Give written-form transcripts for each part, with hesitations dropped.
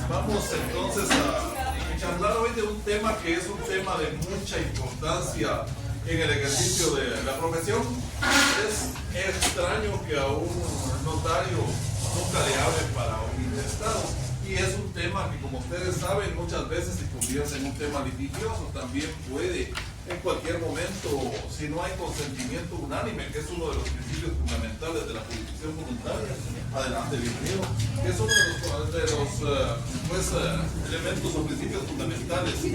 Vamos entonces a charlar hoy de un tema que es un tema de mucha importancia en el ejercicio de la profesión. Es extraño que a un notario nunca le hablen para un intestado, y es un tema que, como ustedes saben, muchas veces se convierte en un tema litigioso. También puede en cualquier momento, si no hay consentimiento unánime, que es uno de los principios fundamentales de la jurisdicción voluntaria, adelante, bienvenido, que es uno de los elementos o principios fundamentales del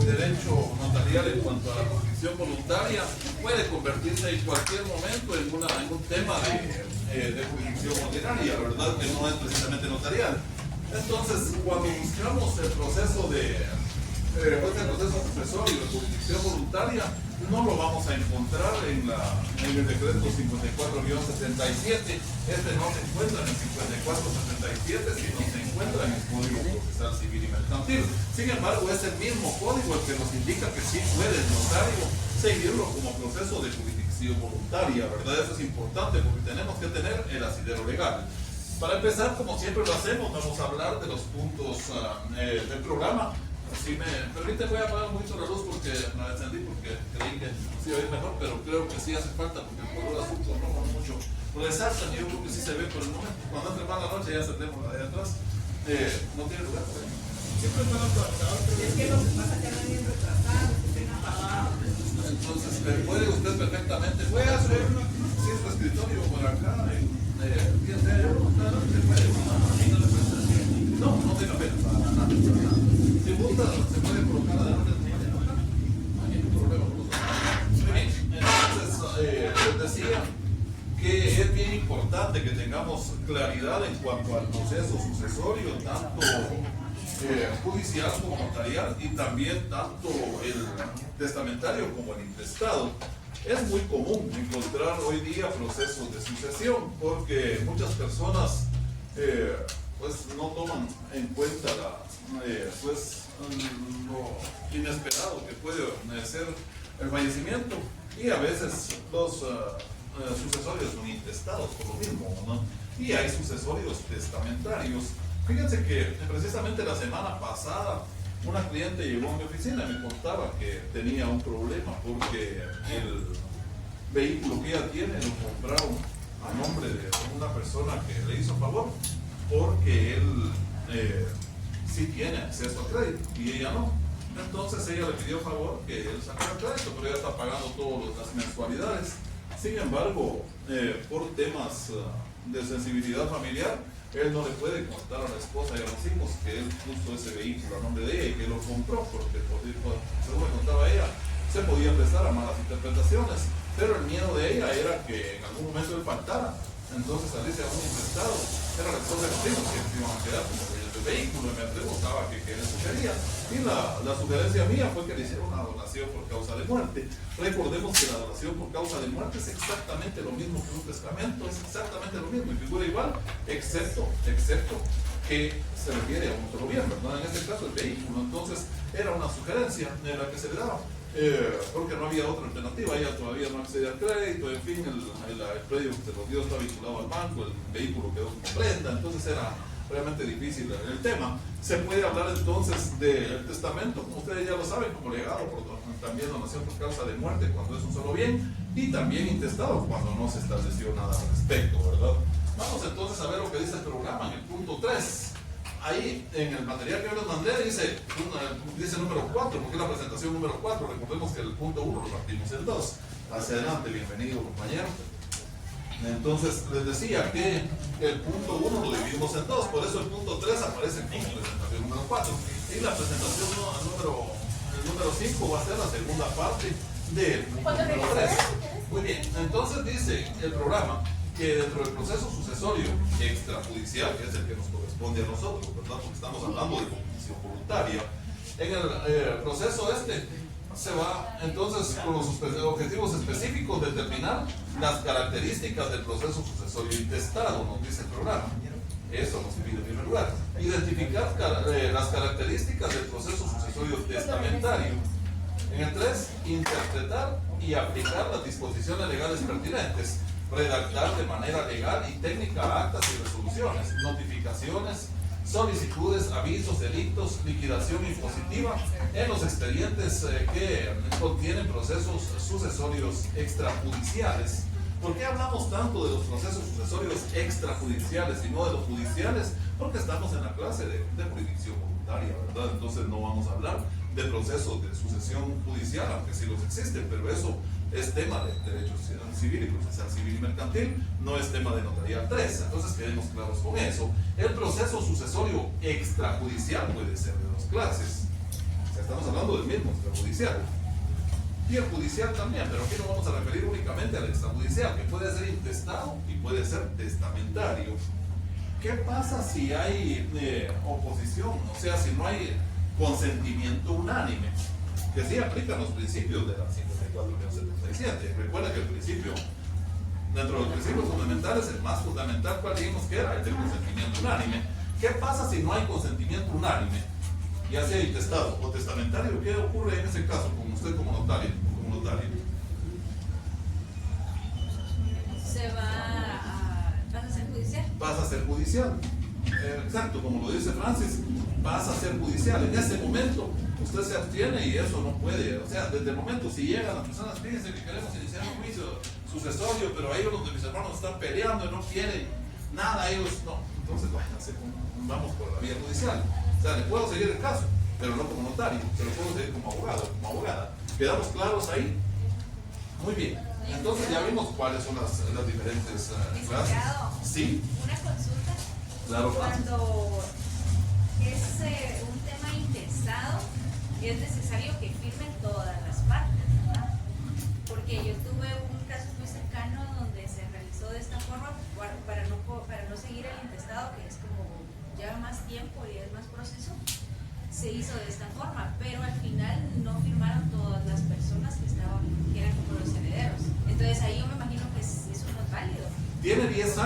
derecho notarial en cuanto a la jurisdicción voluntaria, puede convertirse en cualquier momento en un tema de jurisdicción ordinaria, ¿verdad? Que no es precisamente notarial. Entonces, cuando buscamos el proceso sucesorio de jurisdicción voluntaria, no lo vamos a encontrar en el decreto 54-77. Este no se encuentra en el 54-77, sino se encuentra en el Código Procesal Civil y Mercantil. Sin embargo, es el mismo código el que nos indica que sí puede el notario seguirlo como proceso de jurisdicción voluntaria, ¿verdad? Eso es importante porque tenemos que tener el asidero legal. Para empezar, como siempre lo hacemos, vamos a hablar de los puntos del programa. Si me permite, voy a apagar un poquito la luz porque me la encendí porque creí que sí iba a ir mejor, pero creo que sí hace falta porque el color azul conroja mucho. Lo resaltan y yo creo que sí se ve por el momento. Cuando entre más la noche ya saldremos de ahí atrás. No tiene lugar por ahí. Siempre están atrasados. Es que lo que pasa es que no vienen retrasados, que estén apagados. Entonces, puede usted perfectamente. Voy a hacer un escritorio por acá. Fíjense, yo no tenga pena para nada. Si gusta, se puede colocar adelante. No hay ningún problema con nosotros. Entonces, les decía que es bien importante que tengamos claridad en cuanto al proceso sucesorio, tanto judicial como notarial, y también tanto el testamentario como el intestado. Es muy común encontrar hoy día procesos de sucesión porque muchas personas pues no toman en cuenta lo inesperado que puede ser el fallecimiento, y a veces los sucesorios son intestados por lo mismo, ¿no? Y hay sucesorios testamentarios. Fíjense que precisamente la semana pasada una cliente llegó a mi oficina y me contaba que tenía un problema porque el vehículo que ella tiene lo compraron a nombre de una persona que le hizo favor, porque él sí tiene acceso a crédito y ella no. Entonces ella le pidió favor que él sacara crédito, pero ella está pagando todas las mensualidades. Sin embargo, por temas de sensibilidad familiar, él no le puede contar a la esposa y a los hijos que él puso ese vehículo a nombre de ella y que lo compró, porque según me contaba ella, se podía prestar a malas interpretaciones, pero el miedo de ella era que en algún momento él faltara, entonces salirse a un intestado era la esposa de los hijos que se iban a quedar como dueños del vehículo. Y me preguntaba qué le sugería, y la sugerencia mía fue que le hiciera una donación por causa de muerte. Recordemos que la donación por causa de muerte es exactamente lo mismo que un testamento, es exactamente lo mismo y figura igual, excepto que se refiere a un solo bien, ¿verdad? En este caso el vehículo. Entonces era una sugerencia en la que se le daba, porque no había otra alternativa. Ella todavía no accede al crédito, en fin, el crédito que se lo dio está vinculado al banco, el vehículo quedó como prenda, entonces era realmente difícil el tema. Se puede hablar entonces del testamento, como ustedes ya lo saben, como legado, también donación por causa de muerte cuando es un solo bien, y también intestado cuando no se estableció nada al respecto, ¿verdad? Vamos entonces a ver lo que dice el programa en el punto 3. Ahí en el material que yo les mandé dice número 4, porque es la presentación número 4. Recordemos que el punto 1 lo partimos en 2. Hacia adelante, bienvenido compañero. Entonces les decía que el punto 1 lo dividimos en 2, por eso el punto 3 aparece como presentación número 4. Y la presentación número 5 va a ser la segunda parte del punto número 3. Muy bien, entonces dice el programa que dentro del proceso sucesorio extrajudicial, que es el que nos corresponde a nosotros, ¿verdad? Porque estamos hablando de jurisdicción voluntaria, en el proceso se va entonces con los objetivos específicos determinar las características del proceso sucesorio intestado, nos dice el programa. Eso nos pide en primer lugar. Identificar las características del proceso sucesorio testamentario. En el 3, interpretar y aplicar las disposiciones legales pertinentes. Redactar de manera legal y técnica actas y resoluciones, notificaciones, solicitudes, avisos, edictos, liquidación impositiva en los expedientes que contienen procesos sucesorios extrajudiciales. ¿Por qué hablamos tanto de los procesos sucesorios extrajudiciales y no de los judiciales? Porque estamos en la clase de jurisdicción voluntaria, ¿verdad? Entonces no vamos a hablar de procesos de sucesión judicial, aunque sí los existen, pero eso es tema de derecho civil y procesal civil y mercantil, no es tema de notarial 3. Entonces quedemos claros con eso. El proceso sucesorio extrajudicial puede ser de dos clases. O sea, estamos hablando del mismo extrajudicial. Y el judicial también, pero aquí nos vamos a referir únicamente al extrajudicial, que puede ser intestado y puede ser testamentario. ¿Qué pasa si hay oposición? O sea, si no hay consentimiento unánime, que sí aplican los principios de la 54-77. Recuerda que el principio, dentro de los principios fundamentales, el más fundamental, ¿cuál dijimos que era? El del consentimiento unánime. ¿Qué pasa si no hay consentimiento unánime? Ya sea intestado o testamentario, ¿qué ocurre en ese caso con usted como notario? Pasa a ser judicial. Pasa a ser judicial. Exacto, como lo dice Francis, pasa a ser judicial. En ese momento usted se abstiene y eso no puede. O sea, desde el momento si llegan las personas, fíjense que queremos iniciar un juicio sucesorio, pero ahí donde mis hermanos están peleando y no quieren nada, ellos no. Entonces, vamos por la vía judicial. O sea, le puedo seguir el caso, pero no como notario, se lo puedo seguir como abogado, como abogada. ¿Quedamos claros ahí? Muy bien. Entonces ya vimos cuáles son las diferentes clases. Sí. Una consulta. Claro. Cuando es un tema intestado, es necesario que firmen todas las partes, ¿verdad? Porque yo tuve un caso muy cercano donde se realizó de esta forma para no seguir el intestado, que es como lleva más tiempo y es más proceso. Se hizo de esta forma, pero al final no firmaron todas las personas que eran como los herederos. Entonces ahí yo me imagino que eso no es válido. Tienen 10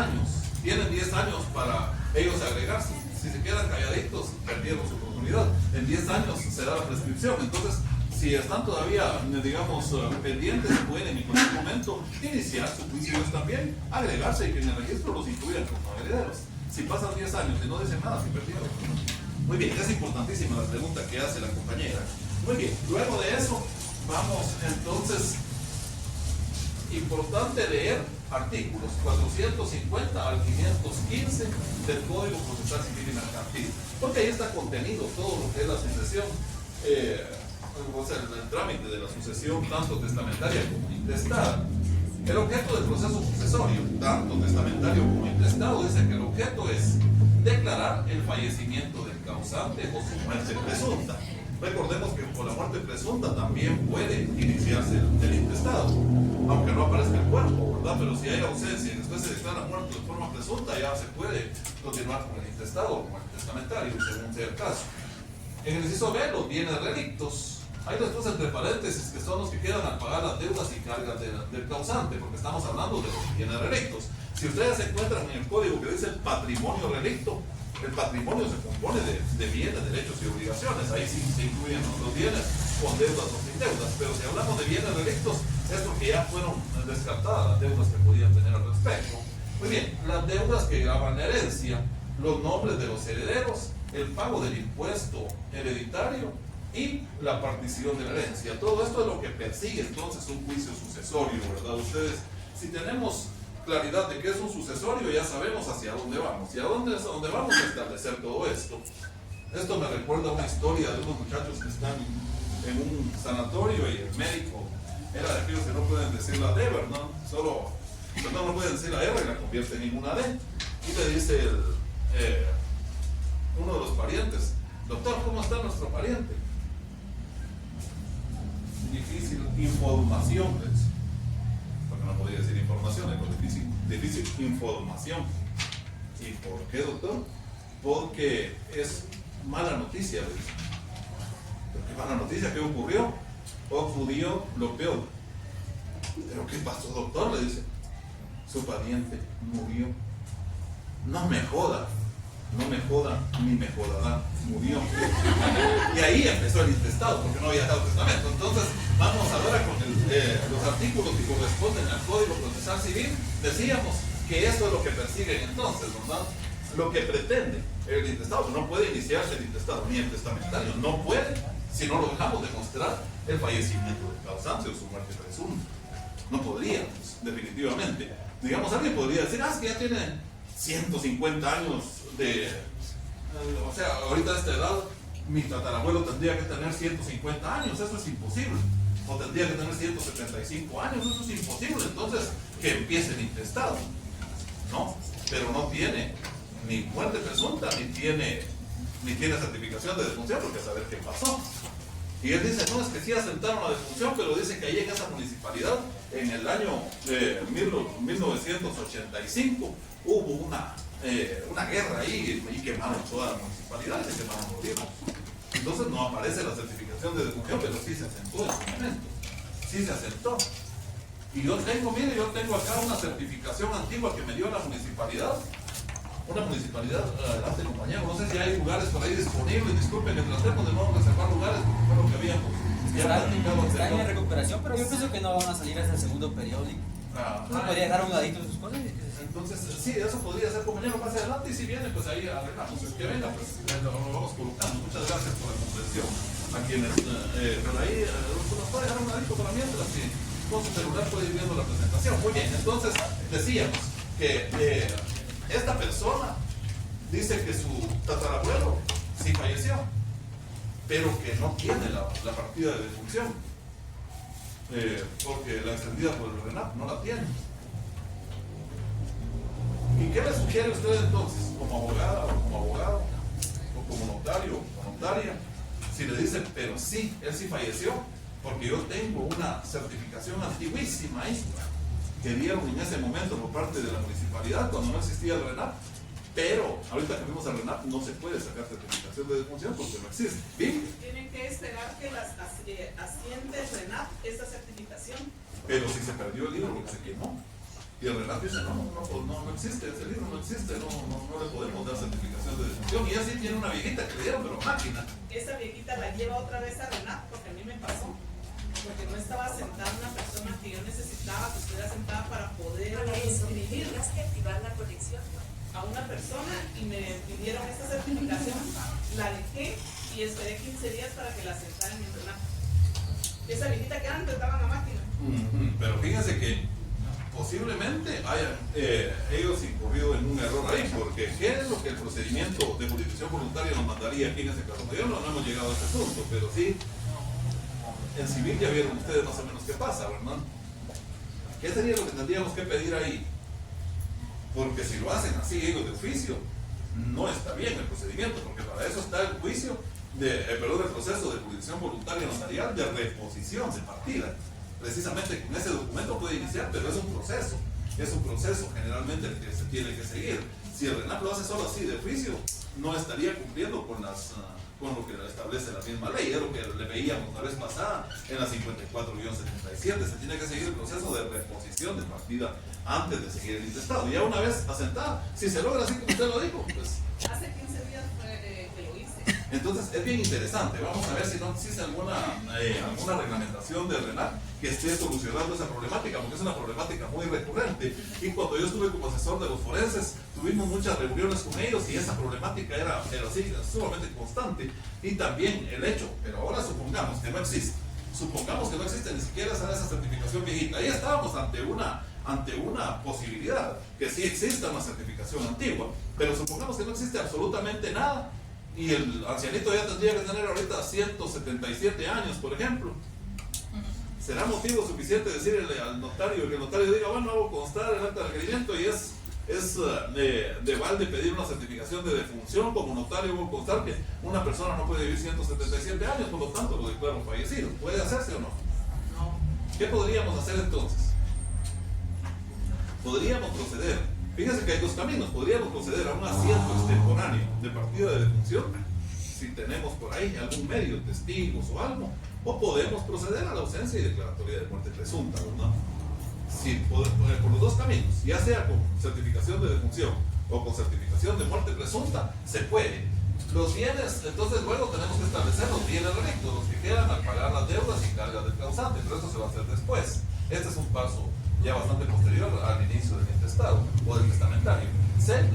años para ellos agregarse. Si se quedan calladitos, perdieron su oportunidad. En 10 años se da la prescripción. Entonces, si están todavía, digamos, pendientes, pueden en cualquier momento iniciar su juicio también, agregarse y que en el registro los incluyan como herederos. Si pasan 10 años y no dicen nada, se perdieron. Muy bien, es importantísima la pregunta que hace la compañera. Muy bien, luego de eso, vamos entonces, importante leer artículos 450 al 515 del Código Procesal Civil y Mercantil, porque ahí está contenido todo lo que es la sucesión, o sea, el trámite de la sucesión, tanto testamentaria como intestada. El objeto del proceso sucesorio, tanto testamentario como intestado, dice que el objeto es declarar el fallecimiento del causante o su muerte presunta. Recordemos que por la muerte presunta también puede iniciarse el intestado, aunque no aparezca el cuerpo, ¿verdad? Pero si hay ausencia y después se declara muerto de forma presunta, ya se puede continuar con el intestado o con el testamentario, según sea el caso. En el inciso B, los bienes relictos. Hay después entre paréntesis que son los que quedan al pagar las deudas y cargas del causante, porque estamos hablando de los bienes relictos. Si ustedes se encuentran en el código que dice patrimonio relicto, el patrimonio se compone de bienes, derechos y obligaciones. Ahí sí se incluyen los bienes con deudas o sin deudas. Pero si hablamos de bienes relictos, es porque ya fueron descartadas las deudas que podían tener al respecto. Muy bien, las deudas que graban la herencia, los nombres de los herederos, el pago del impuesto hereditario y la partición de la herencia. Todo esto es lo que persigue entonces un juicio sucesorio, ¿verdad? Ustedes, si tenemos claridad de qué es un sucesorio, ya sabemos hacia dónde vamos. ¿Y a dónde vamos a establecer todo esto? Esto me recuerda a una historia de unos muchachos que están en un sanatorio y el médico era de aquellos que no pueden decir la D, ¿verdad? No pueden decir la R y la convierten en una D. Y le dice uno de los parientes: doctor, ¿cómo está nuestro pariente? Difícil información, porque no podía decir información, es difícil información. ¿Y por qué, doctor? Porque es mala noticia, ¿ves? ¿Qué mala noticia? ¿Qué ocurrió? Ocurrió lo peor. ¿Pero qué pasó, doctor? Le dice: su pariente murió. No me joda, ni me jodará, murió. Y ahí empezó el intestado, porque no había dado testamento. Entonces, vamos ahora con los artículos que corresponden al Código Procesal Civil. Decíamos que esto es lo que persiguen entonces, ¿verdad? Lo que pretende el intestado. No puede iniciarse el intestado, ni el testamentario. No puede, si no lo dejamos demostrar el fallecimiento del causante o su muerte presunta. No podríamos, definitivamente. Digamos, alguien podría decir: es que ya tiene 150 años o sea, ahorita a esta edad mi tatarabuelo tendría que tener 150 años, eso es imposible. O tendría que tener 175 años, eso es imposible. Entonces, que empiece el intestado, ¿no? Pero no tiene ni muerte presunta, ni tiene certificación de defunción, porque a saber qué pasó. Y él dice, no, es que sí asentaron la defunción, pero dice que ahí en esa municipalidad, en el año 1985, hubo una guerra ahí y quemaron toda la municipalidad, y se quemaron los libros. Entonces no aparece la certificación de defunción, pero sí se asentó en su momento. Sí se asentó. Y yo tengo acá una certificación antigua que me dio la municipalidad. Una municipalidad, adelante compañero, no sé si hay lugares por ahí disponibles, disculpen que tratemos de no reservar lugares, porque fue lo que habíamos ya platicado Están en anterior. recuperación, pero yo pienso que no van a salir hasta el segundo periódico. No podría dejar a un ladito sus cosas. Entonces, sí, eso podría ser compañero más adelante, y si viene, pues ahí arreglamos. El que venga, pues lo vamos colocando. Muchas gracias por la comprensión. A quienes, por ahí, nos puede dejar un ladito para mientras, y con su celular puede ir viendo la presentación. Muy bien, entonces decíamos que esta persona dice que su tatarabuelo sí falleció, pero que no tiene la partida de defunción, porque la extendida por el RENAP no la tiene. ¿Y qué le sugiere usted entonces, como abogada o como abogado, o como notario o notaria, si le dice, pero sí, él sí falleció, porque yo tengo una certificación antiguísima ahí, que dieron en ese momento por parte de la municipalidad cuando no existía el RENAP, pero ahorita que vimos al RENAP no se puede sacar certificación de defunción porque no existe. ¿Bien? Tienen que esperar que las asciende el RENAP esa certificación. Pero si se perdió el libro porque se quemó, y el RENAP dice, no existe, ese libro no existe, no le podemos dar certificación de defunción, y así tiene una viejita que le dieron, pero máquina. Esa viejita la lleva otra vez a RENAP, porque a mí me pasó. Porque no estaba sentada una persona que yo necesitaba que estuviera sentada para poder inscribir que activar la conexión, ¿no? a una persona y me pidieron esta certificación, la dejé y esperé 15 días para que la sentaran en RENAP. Esa viejita que antes estaba en la máquina. Pero fíjense que posiblemente hayan ellos incurrido en un error ahí, porque ¿qué es lo que el procedimiento de jurisdicción voluntaria nos mandaría aquí en ese caso? Yo no hemos llegado a ese punto, pero sí, en civil ya vieron ustedes más o menos qué pasa, ¿verdad? ¿Qué sería lo que tendríamos que pedir ahí? Porque si lo hacen así ellos de oficio, no está bien el procedimiento, porque para eso está el juicio, el proceso de jurisdicción voluntaria notarial de reposición de partida. Precisamente con ese documento puede iniciar, pero es un proceso generalmente el que se tiene que seguir. Si el RENAP lo hace solo así de oficio, no estaría cumpliendo con lo que establece la misma ley. Es lo que le veíamos la vez pasada en la 54-77. Se tiene que seguir el proceso de reposición de partida antes de seguir el intestado. Ya una vez asentada, si se logra así como usted lo dijo, pues Hace 15 días fue que lo hice. entonces es bien interesante. Vamos a ver si no existe alguna reglamentación del RENAP que esté solucionando esa problemática, porque es una problemática muy recurrente. Y cuando yo estuve como asesor de los forenses, tuvimos muchas reuniones con ellos y esa problemática era así, sumamente constante. Y también el hecho, pero ahora supongamos que no existe, ni siquiera esa certificación viejita. Ahí estábamos ante una posibilidad que sí exista una certificación antigua, pero supongamos que no existe absolutamente nada y el ancianito ya tendría que tener ahorita 177 años, por ejemplo. ¿Será motivo suficiente decirle al notario, que el notario diga, bueno, hago constar el acta de requerimiento y es de balde pedir una certificación de defunción? Como notario hago constar que una persona no puede vivir 177 años, por lo tanto lo declaro fallecido? ¿Puede hacerse o no? No. ¿Qué podríamos hacer entonces? Podríamos proceder, fíjense que hay dos caminos, podríamos proceder a un asiento extemporáneo de partida de defunción, si tenemos por ahí algún medio, testigos o algo, o podemos proceder a la ausencia y declaratoria de muerte presunta, ¿verdad? Sí, por los dos caminos, ya sea con certificación de defunción o con certificación de muerte presunta, se puede. Los bienes, entonces luego tenemos que establecer los bienes relictos, los que quedan al pagar las deudas y cargas del causante, pero eso se va a hacer después. Este es un paso ya bastante posterior al inicio del intestado o del testamentario.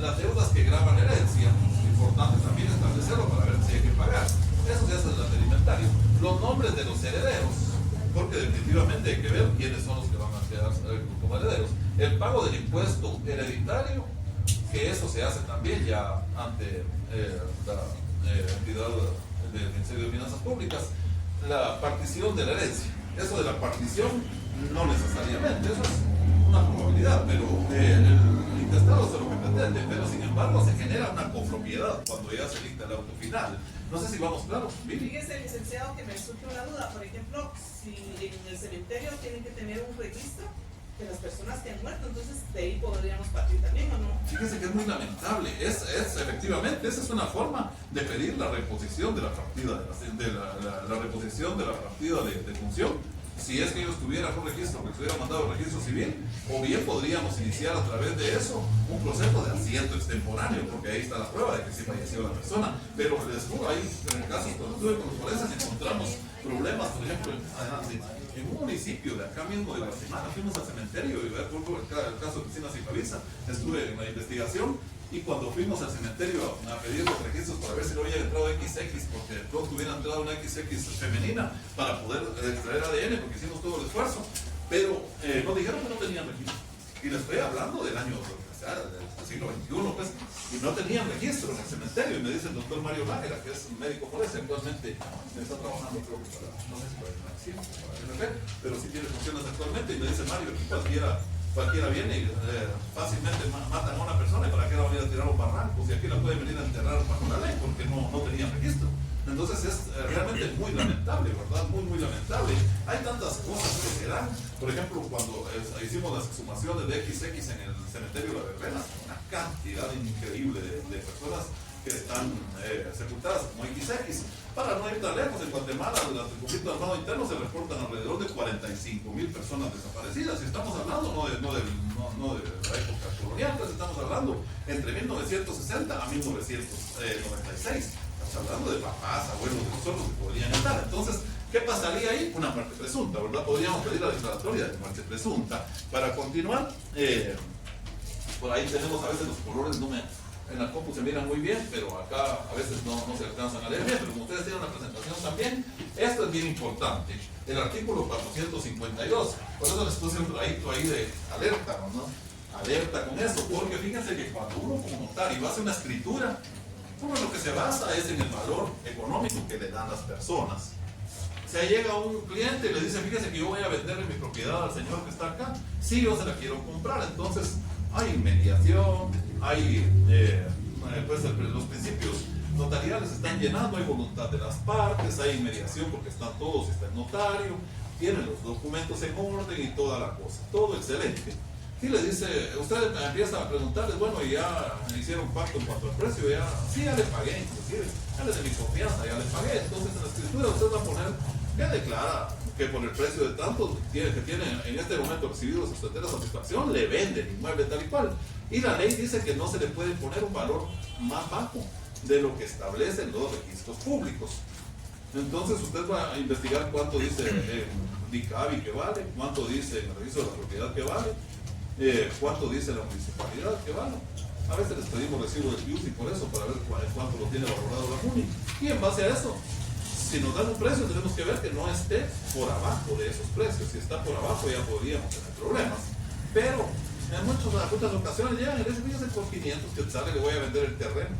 Las deudas que graban herencia, es importante también establecerlo para ver si hay que pagar. Eso se hace en el alimentario. Los nombres de los herederos, porque definitivamente hay que ver quiénes son los que van a quedar como herederos. El pago del impuesto hereditario, que eso se hace también ya ante la entidad del Ministerio de Finanzas Públicas, la partición de la herencia. Eso de la partición no necesariamente, eso es una probabilidad, pero el intestado es lo que pretende, pero sin embargo se genera una copropiedad cuando ya se dicta el auto final. No sé si vamos claros, Vivi. Fíjese, licenciado, que me surge una duda. Por ejemplo, si en el cementerio tienen que tener un registro de las personas que han muerto, entonces de ahí podríamos partir también, ¿o no? Fíjese que es muy lamentable. Es efectivamente, esa es una forma de pedir la reposición de la partida, la reposición de la partida de función. Si es que ellos tuvieran un registro, que se hubiera mandado el registro civil, o bien podríamos iniciar a través de eso un proceso de asiento extemporáneo, porque ahí está la prueba de que sí falleció la persona. Pero les juro, ahí en el caso, cuando estuve con los forenses encontramos problemas, por ejemplo, en un municipio de acá mismo de Guatemala, fuimos al cementerio y ver por el caso de Cristina Cifavisa, estuve en la investigación. Y cuando fuimos al cementerio a pedir los registros para ver si no había entrado XX, porque de pronto hubiera entrado una XX femenina para poder extraer ADN, porque hicimos todo el esfuerzo, pero nos dijeron que no tenían registro. Y les estoy hablando del año del siglo XXI, pues, y no tenían registro en el cementerio. Y me dice el doctor Mario Nájera, que es un médico forense, actualmente está trabajando, creo que para, no sé si para el MP, pero sí tiene funciones actualmente. Y me dice Mario, aquí cualquiera viene y fácilmente matan a una persona, y para qué la van a ir a tirar a un barranco, si aquí la pueden venir a enterrar bajo la ley, porque no tenían registro. Entonces es realmente muy lamentable, ¿verdad? Muy lamentable. Hay tantas cosas que se dan. Por ejemplo, cuando hicimos las exhumaciones de XX en el cementerio de La Verbena, una cantidad increíble de personas que están sepultadas como XX. Para no ir tan lejos, en Guatemala, durante el conflicto armado interno se reportan alrededor de 45,000 personas desaparecidas. Y estamos hablando no de la época colonial, pues estamos hablando entre 1960 a 1996. Estamos hablando de papás, abuelos de nosotros que podrían estar. Entonces, ¿qué pasaría ahí? Una muerte presunta, ¿verdad? Podríamos pedir la declaratoria de muerte presunta. Para continuar, por ahí tenemos a veces los colores, en la compu se miran muy bien, pero acá a veces no se alcanzan a leer bien, pero como ustedes tienen una presentación también, esto es bien importante. El artículo 452, por eso les puse un rayito ahí de alerta, ¿no? Alerta con eso, porque fíjense que cuando uno como notario hace una escritura, uno lo que se basa es en el valor económico que le dan las personas. O sea, llega un cliente y le dice, fíjese que yo voy a venderle mi propiedad al señor que está acá, sí, yo se la quiero comprar. Entonces hay mediación, hay pues los principios notariales están llenando, hay voluntad de las partes, hay mediación porque están todos, está el notario, tienen los documentos en orden y toda la cosa, todo excelente. Y le dice, usted empieza a preguntarles, bueno, y ya hicieron pacto en cuanto al precio, sí, ya le pagué, inclusive, ya les de mi confianza, ya le pagué. Entonces en la escritura usted va a poner que declara que por el precio de tanto que tiene en este momento recibido su entera satisfacción, le vende el inmueble tal y cual. Y la ley dice que no se le puede poner un valor más bajo de lo que establecen los registros públicos. Entonces usted va a investigar cuánto dice el DICABI que vale, cuánto dice el registro de la propiedad que vale, cuánto dice la municipalidad que vale. A veces les pedimos recibo del BIUSI por eso, para ver cuánto lo tiene valorado la MUNI. Y en base a eso, si nos dan un precio, tenemos que ver que no esté por abajo de esos precios. Si está por abajo, ya podríamos tener problemas. Pero en muchas ocasiones llegan y le dicen, fíjese, por 500 quetzales le voy a vender el terreno.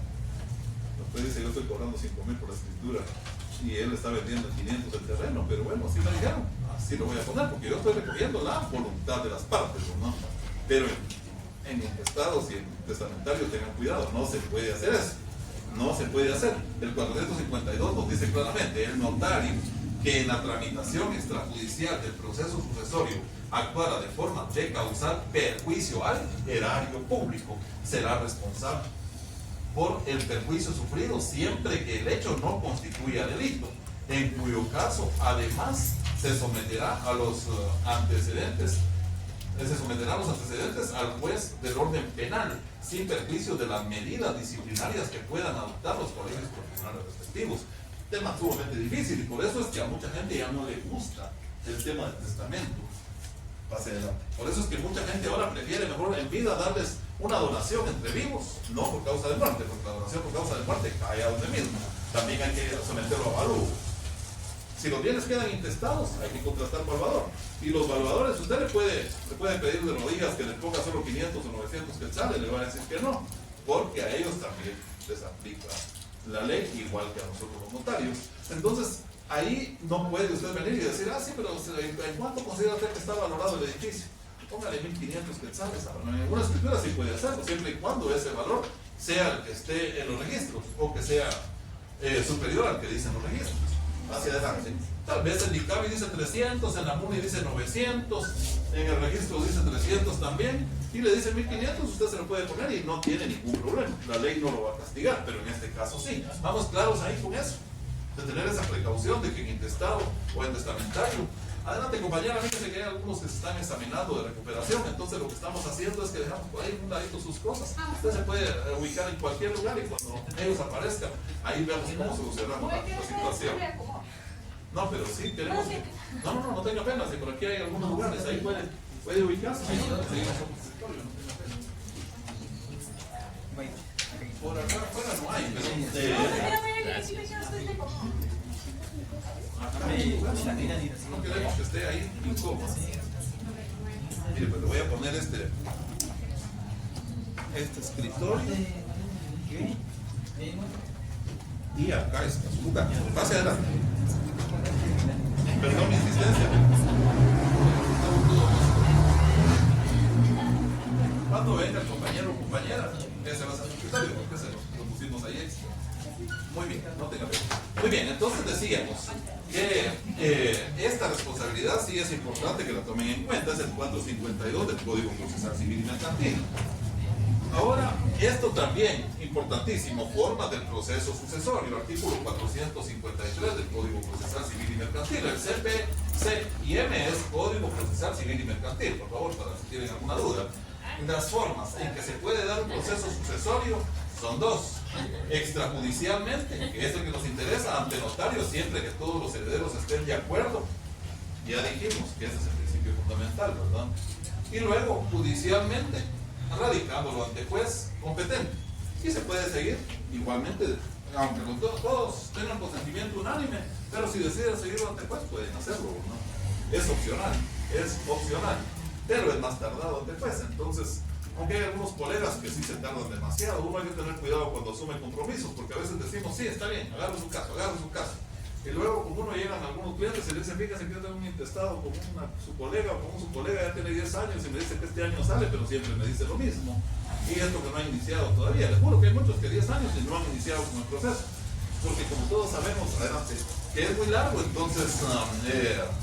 Después dice, yo estoy cobrando 5,000 por la escritura y él está vendiendo 500 el terreno. Pero bueno, así me dijeron, así lo voy a poner, porque yo estoy recogiendo la voluntad de las partes, ¿no? Pero en intestados y en testamentarios tengan cuidado, no se puede hacer eso. No se puede hacer. El 452 nos dice claramente, el notario que en la tramitación extrajudicial del proceso sucesorio actuara de forma de causar perjuicio al erario público, será responsable por el perjuicio sufrido siempre que el hecho no constituya delito, en cuyo caso además se someterá a los antecedentes al juez del orden penal, sin perjuicio de las medidas disciplinarias que puedan adoptar los colegios profesionales respectivos. Tema sumamente difícil, y por eso es que a mucha gente ya no le gusta el tema del testamento. Por eso es que mucha gente ahora prefiere mejor en vida darles una donación entre vivos, no por causa de muerte, porque la donación por causa de muerte cae a donde mismo. También hay que someterlo a avalúo. Si los bienes quedan intestados, hay que contratar valuador. Y los valuadores, usted le puede pedir de rodillas que le ponga solo 500 o 900 quetzales, le va a decir que no, porque a ellos también les aplica la ley, igual que a nosotros los notarios. Entonces, ahí no puede usted venir y decir, ah, sí, pero ¿en cuánto considera usted que está valorado el edificio? Póngale 1.500 quetzales. En ninguna escritura sí puede hacerlo, siempre y cuando ese valor sea el que esté en los registros o que sea superior al que dicen los registros. Hacia adelante. Tal vez el ICABI dice 300, en la MUNI dice 900, en el registro dice 300 también, y le dice 1.500, usted se lo puede poner y no tiene ningún problema. La ley no lo va a castigar, pero en este caso sí. Vamos claros ahí con eso, de tener esa precaución de que en intestado o en testamentario. Adelante, compañera, fíjense que hay algunos que se están examinando de recuperación, entonces lo que estamos haciendo es que dejamos por ahí un ladito sus cosas. Usted se puede ubicar en cualquier lugar y cuando ellos aparezcan, ahí vemos cómo solucionamos la situación. No, pero sí, queremos que... No tenga pena, si por aquí hay algunos lugares, ahí puede ubicarse. Por acá afuera no hay, pero... no queremos que esté ahí incómodo. Mire, pues le voy a poner este escritorio. Y acá está su lugar. Pase adelante. Perdón mi insistencia. Cuando venga el compañero o compañera, ese va a ser el secretario, porque se lo pusimos ahí extra. Muy bien, no tenga pena. Muy bien, entonces decíamos que esta responsabilidad sí es importante que la tomen en cuenta, es el 452 del Código Procesal Civil y Mercantil. Ahora, esto también, importantísimo, formas del proceso sucesorio, el artículo 453 del Código Procesal Civil y Mercantil. El CPC-IM es Código Procesal Civil y Mercantil, por favor, para si tienen alguna duda. Las formas en que se puede dar un proceso sucesorio son dos: extrajudicialmente, que es el que nos interesa, ante notario, siempre que todos los herederos estén de acuerdo. Ya dijimos que ese es el principio fundamental, ¿verdad? Y luego, judicialmente, radicándolo ante juez competente. Y se puede seguir igualmente, aunque los todos tengan consentimiento unánime, pero si deciden seguirlo ante juez, pueden hacerlo, ¿no? Es opcional, pero es más tardado ante juez. Entonces, aunque hay algunos colegas que sí se tardan demasiado, uno hay que tener cuidado cuando asume compromisos, porque a veces decimos, sí, está bien, agarro su caso. Y luego, como uno llegan algunos clientes y le dicen, fíjense que yo tengo un intestado con su colega, o con su colega ya tiene 10 años y me dice que este año sale, pero siempre me dice lo mismo. Y esto que no ha iniciado todavía. Les juro que hay muchos que 10 años y no han iniciado con el proceso. Porque como todos sabemos, adelante, que es muy largo, entonces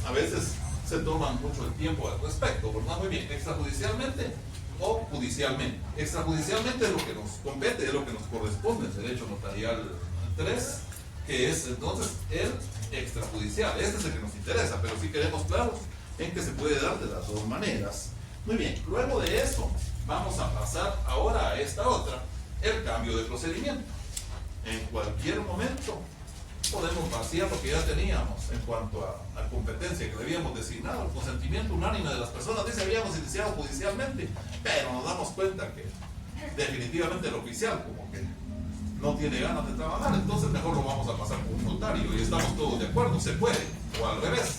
a veces se toman mucho el tiempo al respecto, ¿verdad? Muy bien, extrajudicialmente o judicialmente. Extrajudicialmente es lo que nos compete, es lo que nos corresponde, el derecho notarial 3, que es entonces el extrajudicial. Este es el que nos interesa, pero sí queremos claros en que se puede dar de las dos maneras. Muy bien, luego de eso vamos a pasar ahora a esta otra, el cambio de procedimiento. En cualquier momento podemos vaciar lo que ya teníamos en cuanto a competencia que le habíamos designado, el consentimiento unánime de las personas. Dice, habíamos iniciado judicialmente, pero nos damos cuenta que definitivamente el oficial como que no tiene ganas de trabajar, entonces mejor lo vamos a pasar por un notario y estamos todos de acuerdo, se puede, o al revés.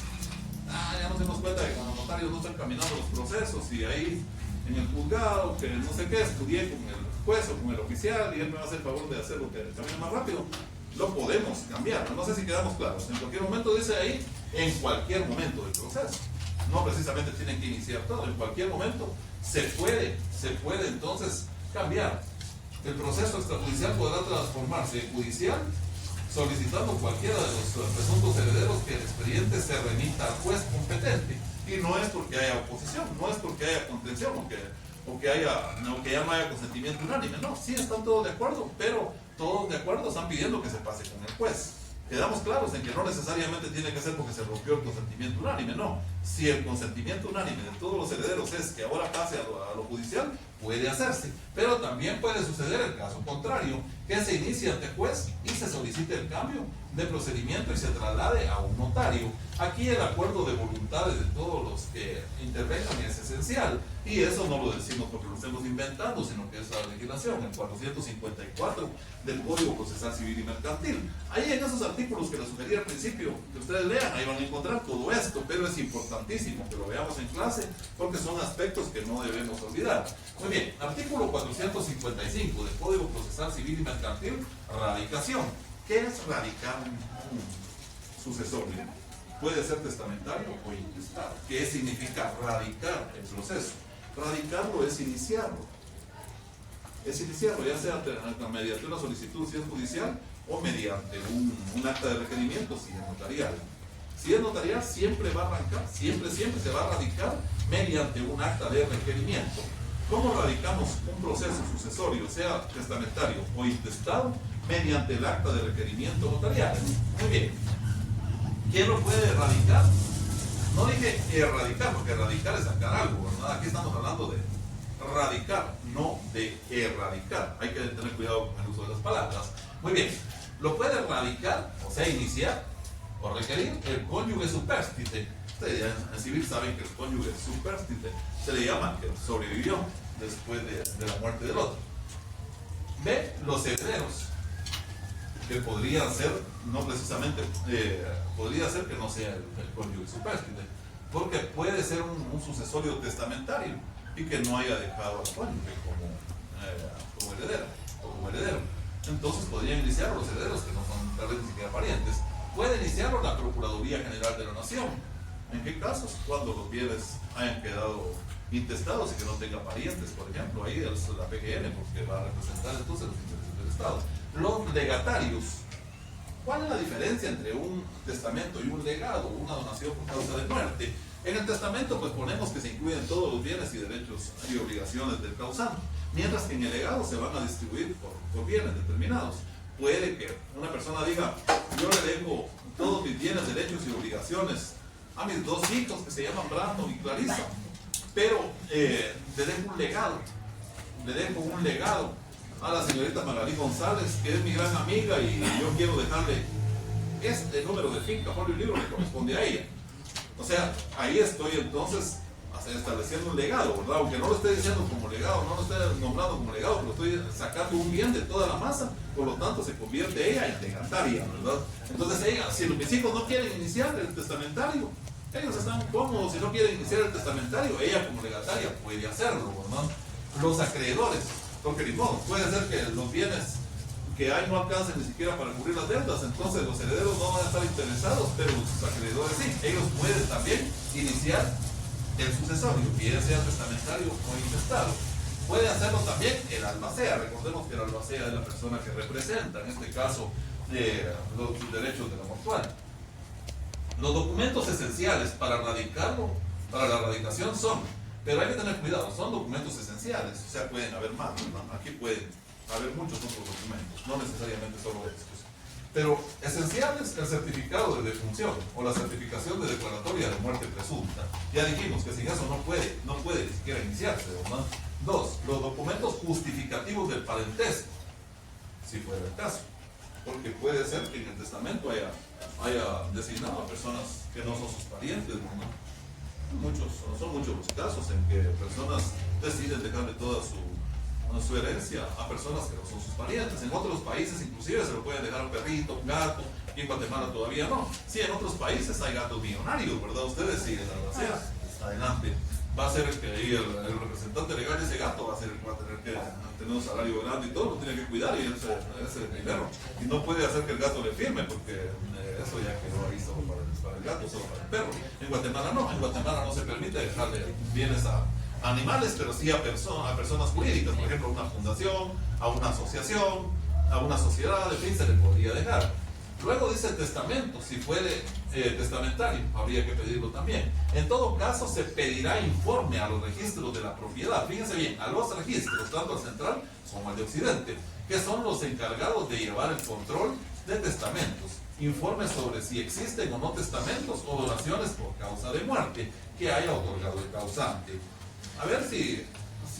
Ya nos dimos cuenta que con los notarios no están caminando los procesos y ahí en el juzgado, que no sé qué, estudié con el juez o con el oficial y él me va a hacer el favor de hacer lo que camine más rápido. Lo podemos cambiar, no sé si quedamos claros. En cualquier momento, dice ahí, en cualquier momento del proceso. No precisamente tienen que iniciar todo, en cualquier momento se puede entonces cambiar. El proceso extrajudicial podrá transformarse en judicial solicitando cualquiera de los presuntos herederos que el expediente se remita al juez competente. Y no es porque haya oposición, no es porque haya contención o que ya no haya consentimiento unánime. No, sí están todos de acuerdo, pero todos de acuerdo están pidiendo que se pase con el juez. Quedamos claros en que no necesariamente tiene que ser porque se rompió el consentimiento unánime, no. Si el consentimiento unánime de todos los herederos es que ahora pase a lo judicial, puede hacerse. Pero también puede suceder el caso contrario, que se inicie ante juez y se solicite el cambio de procedimiento y se traslade a un notario. Aquí el acuerdo de voluntades de todos los que intervengan es esencial. Y eso no lo decimos porque lo estemos inventando, sino que es la legislación, el 454 del Código Procesal Civil y Mercantil. Ahí en esos artículos que les sugerí al principio, que ustedes lean, ahí van a encontrar todo esto, pero es importantísimo que lo veamos en clase porque son aspectos que no debemos olvidar. Muy Muy bien, artículo 455 del Código Procesal Civil y Mercantil, radicación. ¿Qué es radicar un sucesorio? Puede ser testamentario o intestado. ¿Qué significa radicar el proceso? Radicarlo es iniciarlo. Es iniciarlo, ya sea mediante una solicitud si es judicial o mediante un acta de requerimiento si es notarial. Si es notarial, siempre va a arrancar, siempre se va a radicar mediante un acta de requerimiento. ¿Cómo radicamos un proceso sucesorio, sea testamentario o intestado? Mediante el acta de requerimiento notarial. Muy bien. ¿Quién lo puede erradicar? No dije erradicar, porque erradicar es sacar algo, ¿verdad? Aquí estamos hablando de radicar, no de erradicar. Hay que tener cuidado con el uso de las palabras. Muy bien. Lo puede erradicar, o sea, iniciar o requerir el cónyuge supérstite. Ustedes ya en civil saben que el cónyuge supérstite se le llama que sobrevivió después de la muerte del otro. B, los herederos, que podrían ser, no precisamente, podría ser que no sea el cónyuge supérstite, porque puede ser un sucesorio testamentario y que no haya dejado al cónyuge como heredero o como heredero. Entonces podrían iniciar los herederos, que no son tal vez ni siquiera parientes. Puede iniciarlo la Procuraduría General de la Nación. ¿En qué casos? Cuando los bienes hayan quedado intestados y que no tenga parientes, por ejemplo, ahí es la PGN, porque va a representar entonces los intereses del Estado. Los legatarios. ¿Cuál es la diferencia entre un testamento y un legado, una donación por causa de muerte? En el testamento pues ponemos que se incluyen todos los bienes y derechos y obligaciones del causante, mientras que en el legado se van a distribuir por bienes determinados. Puede que una persona diga, yo le dejo todos mis bienes, derechos y obligaciones a mis dos hijos que se llaman Brandon y Clarissa, pero le dejo un legado a la señorita Magalí González, que es mi gran amiga, y yo quiero dejarle este número de finca, folio y libro que corresponde a ella. O sea, ahí estoy entonces estableciendo un legado, ¿verdad? Aunque no lo esté diciendo como legado, no lo esté nombrando como legado, pero estoy sacando un bien de toda la masa, por lo tanto se convierte ella en legataria, ¿verdad? Entonces ella, si mis hijos no quieren iniciar el testamentario, ellos están cómodos. Si no quieren iniciar el testamentario, ella como legataria puede hacerlo, ¿verdad? Los acreedores, porque ni modo, puede ser que los bienes que hay no alcancen ni siquiera para cubrir las deudas, entonces los herederos no van a estar interesados, pero los acreedores sí. Ellos pueden también iniciar el sucesorio, bien sea testamentario o intestado. Puede hacerlo también el albacea. Recordemos que el albacea es la persona que representa, en este caso, los derechos de la mortuaria. Los documentos esenciales para radicarlo, para la radicación son, pero hay que tener cuidado, son documentos esenciales, o sea, pueden haber más, ¿no? Aquí pueden haber muchos otros documentos, no necesariamente solo estos. Pero esenciales, el certificado de defunción o la certificación de declaratoria de muerte presunta. Ya dijimos que sin eso no puede ni siquiera iniciarse, ¿verdad? 2. Los documentos justificativos del parentesco, si fuera el caso. Porque puede ser que en el testamento haya designado a personas que no son sus parientes, ¿no? Son muchos los casos en que personas deciden dejarle toda su herencia a personas que no son sus parientes. En otros países inclusive se lo pueden dejar a un perrito, un gato, y en Guatemala todavía no. Sí, en otros países hay gatos millonarios, ¿verdad? Ustedes siguen adelante. Va a ser el representante legal de ese gato, va a ser el que va a tener que tener un salario grande y todo, lo tiene que cuidar y ese es el primero. Y no puede hacer que el gato le firme, porque eso ya quedó ahí solo para el gato, solo para el perro. En Guatemala no se permite dejarle bienes a animales, pero sí a personas jurídicas, por ejemplo, a una fundación, a una asociación, a una sociedad, en fin, se le podría dejar. Luego dice testamento, si fuere testamentario, habría que pedirlo también. En todo caso, se pedirá informe a los registros de la propiedad. Fíjense bien, a los registros, tanto al central como al de Occidente, que son los encargados de llevar el control de testamentos. Informes sobre si existen o no testamentos o donaciones por causa de muerte que haya otorgado el causante. A ver si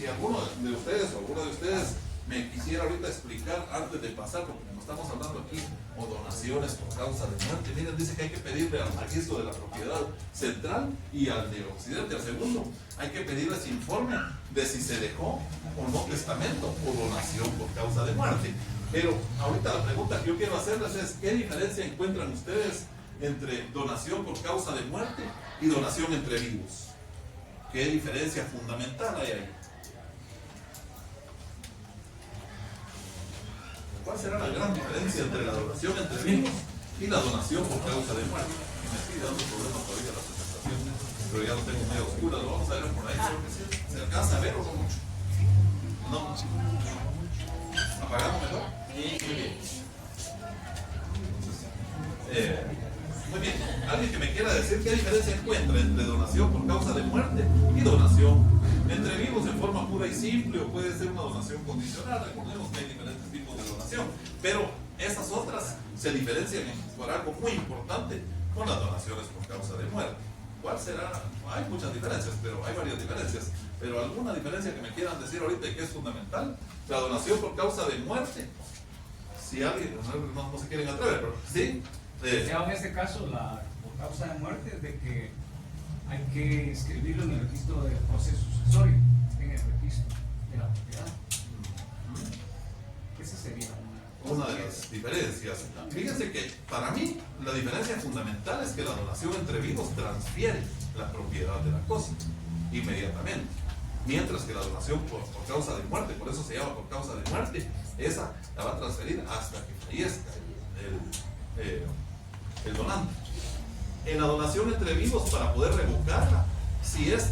alguno de ustedes o alguno de ustedes me quisiera ahorita explicar antes de pasar, porque como estamos hablando aquí, o donaciones por causa de muerte. Miren, dice que hay que pedirle al registro de la propiedad central y al de Occidente, al segundo, hay que pedirles informe de si se dejó o no testamento o donación por causa de muerte. Pero ahorita la pregunta que yo quiero hacerles es, ¿qué diferencia encuentran ustedes entre donación por causa de muerte y donación entre vivos? ¿Qué diferencia fundamental hay ahí? ¿Cuál será la gran diferencia entre la donación entre vivos y la donación por causa de muerte? Y me sigue dando problemas todavía la presentación, pero ya lo tengo medio oscura, lo vamos a ver por ahí, creo que sí. ¿Se alcanza a ver o no mucho? No. ¿Apagamos mejor? Sí. Muy bien. Muy bien. ¿Alguien que me quiera decir qué diferencia encuentra entre donación por causa de muerte y donación entre vivos en forma pura y simple, o puede ser una donación condicional? Recordemos que hay diferentes tipos de donación, pero esas otras se diferencian por algo muy importante con las donaciones por causa de muerte. ¿Cuál será? Hay muchas diferencias, pero hay varias diferencias. Pero alguna diferencia que me quieran decir ahorita y que es fundamental. La donación por causa de muerte. Si alguien no se quieren atrever, pero sí. En este caso, la por causa de muerte es de que hay que inscribirlo en el registro de proceso sucesorio, en el registro de la propiedad. Esa sería una de las diferencias. Fíjense que para mí la diferencia fundamental es que la donación entre vivos transfiere la propiedad de la cosa inmediatamente, mientras que la donación por causa de muerte, por eso se llama por causa de muerte, esa la va a transferir hasta que fallezca el donante. En la donación entre vivos, para poder revocarla,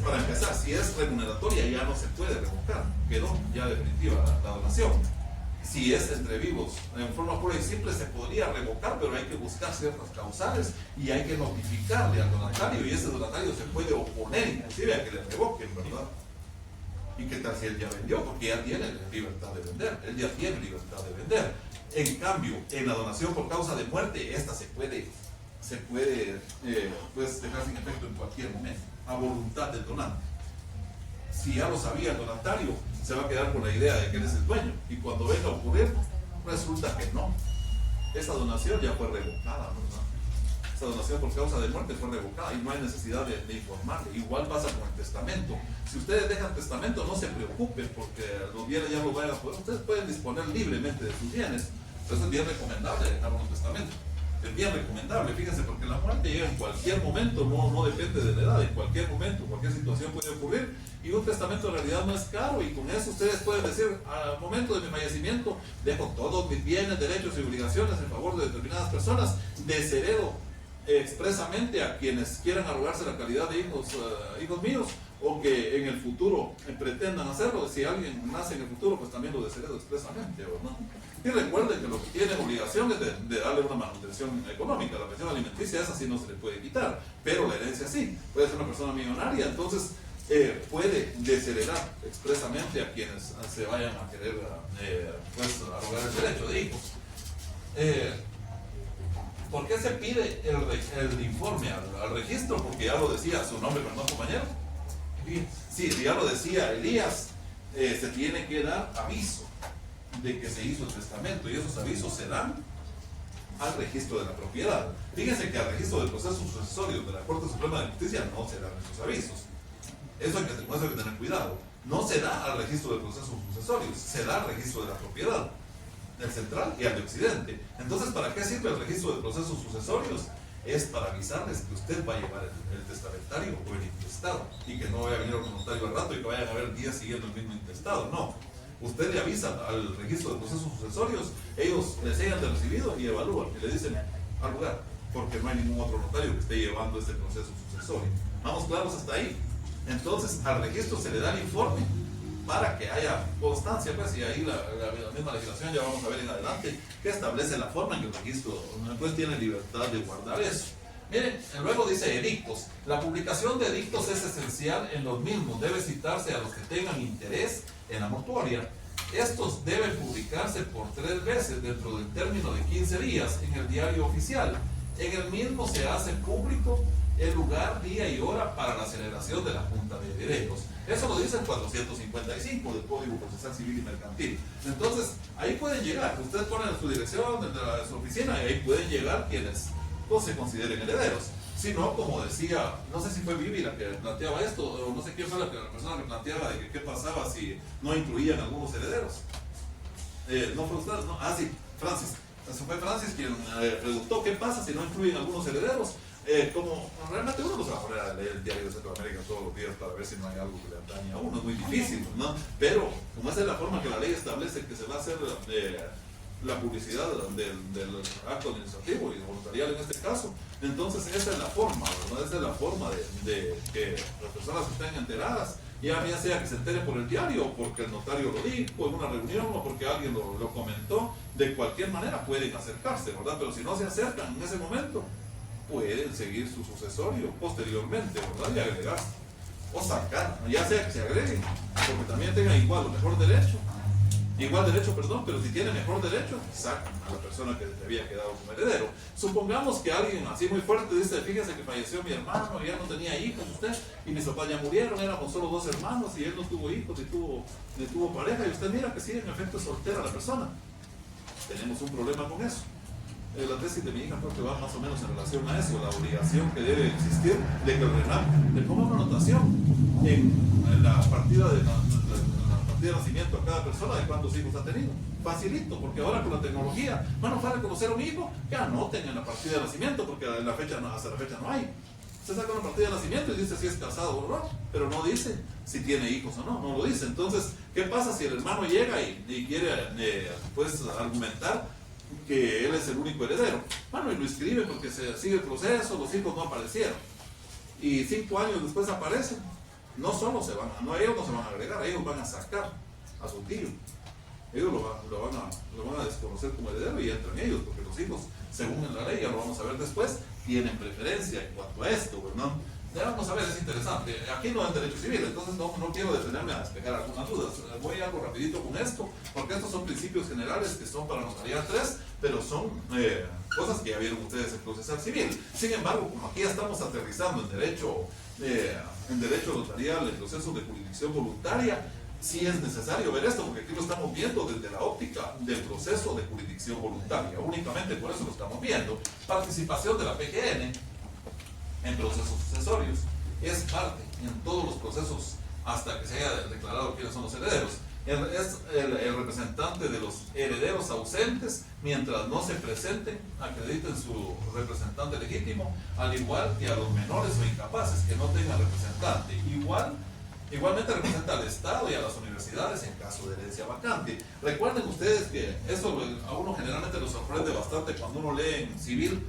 para empezar, si es remuneratoria, ya no se puede revocar, quedó ya definitiva la donación. Si es entre vivos, en forma pura y simple, se podría revocar, pero hay que buscar ciertas causales y hay que notificarle al donatario, y ese donatario se puede oponer inclusive a que le revoquen, ¿verdad? ¿Y qué tal si él ya vendió? Porque ya tiene libertad de vender, él ya tiene libertad de vender. En cambio, en la donación por causa de muerte, esta se puede pues, dejar sin efecto en cualquier momento, a voluntad del donante. Si ya lo sabía el donatario, se va a quedar con la idea de que él es el dueño, y cuando venga a ocurrir, resulta que no. Esa donación ya fue revocada, ¿verdad? Esa donación por causa de muerte fue revocada y no hay necesidad de informarle. Igual pasa con el testamento. Si ustedes dejan testamento, no se preocupen porque los bienes ya los vayan a poder. Ustedes pueden disponer libremente de sus bienes. Entonces es bien recomendable dejar un testamento. Es bien recomendable, fíjense, porque la muerte llega en cualquier momento, no depende de la edad, en cualquier momento, cualquier situación puede ocurrir, y un testamento en realidad no es caro, y con eso ustedes pueden decir, al momento de mi fallecimiento, dejo todos mis bienes, derechos y obligaciones en favor de determinadas personas, desheredo expresamente a quienes quieran arrogarse la calidad de hijos míos, o que en el futuro pretendan hacerlo. Si alguien nace en el futuro, pues también lo desheredo expresamente, ¿no? Y recuerden que lo que tienen obligación es de darle una manutención económica. La pensión alimenticia, esa sí no se le puede quitar, pero la herencia sí. Puede ser una persona millonaria, entonces puede desheredar expresamente a quienes se vayan a querer pues, arrogar el derecho de hijos. ¿Por qué se pide el informe al registro? Porque ya lo decía su nombre, perdón, compañero. Sí, ya lo decía Elías, se tiene que dar aviso de que se hizo el testamento, y esos avisos se dan al registro de la propiedad. Fíjense que al registro del proceso sucesorio de la Corte Suprema de Justicia no se dan esos avisos. Eso hay que tener cuidado. No se da al registro del proceso sucesorio, se da al registro de la propiedad, del central y al de occidente. Entonces, ¿para qué sirve el registro de procesos sucesorios? Es para avisarles que usted va a llevar el testamentario o el intestado, y que no vaya a venir otro notario al rato y que vayan a ver días siguiendo el mismo intestado. No, usted le avisa al registro de procesos sucesorios, ellos le sellan de recibido y evalúan y le dicen al lugar, porque no hay ningún otro notario que esté llevando este proceso sucesorio. ¿Vamos claros hasta ahí? Entonces al registro se le da el informe para que haya constancia, pues, y ahí la misma legislación, ya vamos a ver en adelante, que establece la forma en que el registro pues tiene libertad de guardar eso. Miren, luego dice edictos. La publicación de edictos es esencial en los mismos. Debe citarse a los que tengan interés en la mortuoria. Estos deben publicarse por 3 veces dentro del término de 15 días en el diario oficial. En el mismo se hace público el lugar, día y hora para la celebración de la Junta de Herederos. Eso lo dice el 455 del Código Procesal Civil y Mercantil. Entonces, ahí pueden llegar. Ustedes ponen su dirección de su oficina y ahí pueden llegar quienes no se consideren herederos. Si no, como decía, no sé si fue Vivi la que planteaba esto, o no sé quién fue la persona que planteaba de que qué pasaba si no incluían algunos herederos. ¿No fue usted? ¿No? Ah, sí, Francis. Eso fue Francis quien preguntó qué pasa si no incluyen algunos herederos. Como realmente uno no se va a poner a leer el diario de Centroamérica todos los días para ver si no hay algo que le atañe a uno, es muy difícil, ¿no? Pero como esa es la forma que la ley establece que se va a hacer la publicidad del acto administrativo y voluntarial en este caso. Entonces esa es la forma, ¿verdad? Esa es la forma de que las personas estén enteradas, ya sea que se entere por el diario, o porque el notario lo dijo en una reunión, o porque alguien lo comentó. De cualquier manera pueden acercarse, ¿verdad? Pero si no se acercan en ese momento, pueden seguir su sucesorio posteriormente, ¿verdad? Y agregarse o sacar, ya sea que se agreguen, porque también tengan igual derecho, pero si tiene mejor derecho, sacan a la persona que se había quedado como heredero. Supongamos que alguien así muy fuerte dice, fíjese que falleció mi hermano, ya no tenía hijos usted, y mis papás ya murieron, éramos solo 2 hermanos, y él no tuvo hijos, ni tuvo pareja, y usted mira que sí, en efecto es soltera la persona. Tenemos un problema con eso. La tesis de mi hija creo que va más o menos en relación a eso, la obligación que debe existir de que el RENAM le ponga una anotación en la partida de nacimiento a cada persona de cuántos hijos ha tenido. Facilito, porque ahora con la tecnología, bueno, para reconocer a un hijo, que anoten en la partida de nacimiento, porque hasta la fecha no hay. Se saca una partida de nacimiento y dice si es casado o no, pero no dice si tiene hijos o no, no lo dice. Entonces, ¿qué pasa si el hermano llega y quiere pues argumentar que él es el único heredero? Bueno, y lo inscribe porque se sigue el proceso, los hijos no aparecieron. Y 5 años después aparecen. No solo ellos no se van a agregar, ellos van a sacar a su tío. Ellos lo van a desconocer como heredero y entran ellos, porque los hijos, según en la ley, ya lo vamos a ver después, tienen preferencia en cuanto a esto, ¿verdad? Ya vamos a ver, es interesante. Aquí no es derecho civil, entonces no quiero detenerme a despejar algunas dudas. Voy algo rapidito con esto, porque estos son principios generales que son para notarial 3, pero son cosas que ya vieron ustedes en procesal civil. Sin embargo, como aquí ya estamos aterrizando en derecho notarial, en procesos de jurisdicción voluntaria, sí es necesario ver esto, porque aquí lo estamos viendo desde la óptica del proceso de jurisdicción voluntaria. Únicamente por eso lo estamos viendo. Participación de la PGN en procesos sucesorios es parte en todos los procesos hasta que se haya declarado quiénes son los herederos. Es el representante de los herederos ausentes mientras no se presenten, acrediten su representante legítimo, al igual que a los menores o incapaces que no tengan representante. Igualmente representa al Estado y a las universidades en caso de herencia vacante. Recuerden ustedes que eso a uno generalmente lo sorprende bastante cuando uno lee en civil,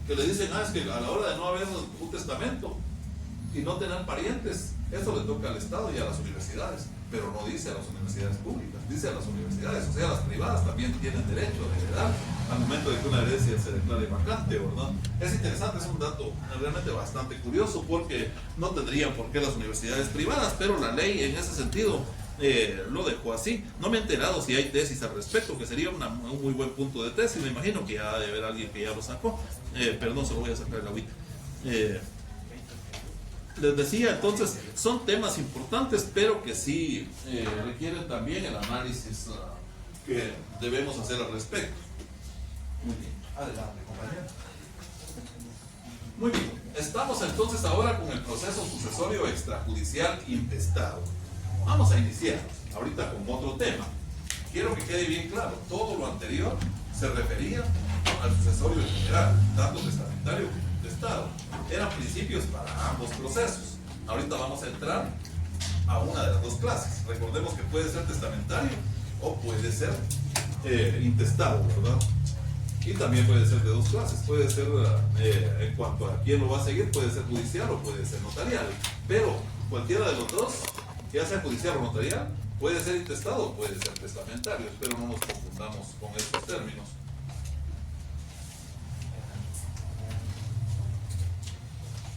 que le dicen, es que a la hora de no haber un testamento y no tener parientes, eso le toca al Estado y a las universidades, pero no dice a las universidades públicas, dice a las universidades, o sea, las privadas también tienen derecho de heredar al momento de que una herencia se declare vacante, ¿verdad? Es interesante, es un dato realmente bastante curioso, porque no tendrían por qué las universidades privadas, pero la ley en ese sentido lo dejó así. No me he enterado si hay tesis al respecto, que sería un muy buen punto de tesis. Me imagino que ya debe haber alguien que ya lo sacó, pero no se lo voy a sacar el agüita. Les decía, entonces, son temas importantes, pero que sí requieren también el análisis que debemos hacer al respecto. Muy bien, adelante, compañero. Muy bien, estamos entonces ahora con el proceso sucesorio extrajudicial intestado. Vamos a iniciar ahorita con otro tema. Quiero que quede bien claro, todo lo anterior se refería al sucesorio en general, tanto testamentario como intestado. Eran principios para ambos procesos. Ahorita vamos a entrar a una de las dos clases. Recordemos que puede ser testamentario o puede ser intestado, ¿verdad? Y también puede ser de dos clases. Puede ser, en cuanto a quién lo va a seguir, puede ser judicial o puede ser notarial. Pero cualquiera de los dos, ya sea judicial o notarial, puede ser intestado o puede ser testamentario. Espero no nos confundamos con estos términos.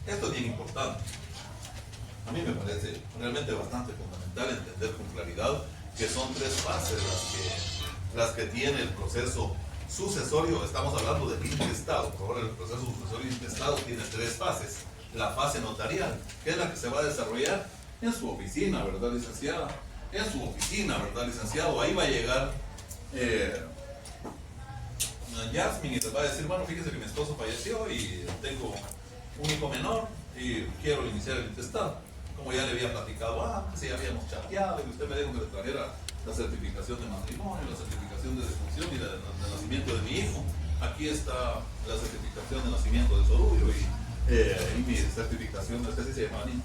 Esto es bien importante. A mí me parece realmente bastante fundamental entender con claridad que son 3 fases las que tiene el proceso sucesorio. Estamos hablando del intestado. Por ahora el proceso sucesorio intestado tiene 3 fases. La fase notarial, que es la que se va a desarrollar en su oficina, ¿verdad, licenciada? En su oficina, ¿verdad, licenciado? Ahí va a llegar Yasmin y les va a decir, bueno, fíjese que mi esposo falleció y tengo un hijo menor y quiero iniciar el intestado. Como ya le había platicado antes, ya habíamos chateado y usted me dijo que le trajera la certificación de matrimonio, la certificación de defunción y de nacimiento de mi hijo. Aquí está la certificación de nacimiento de Sorullo y mi certificación, no sé si se llama mi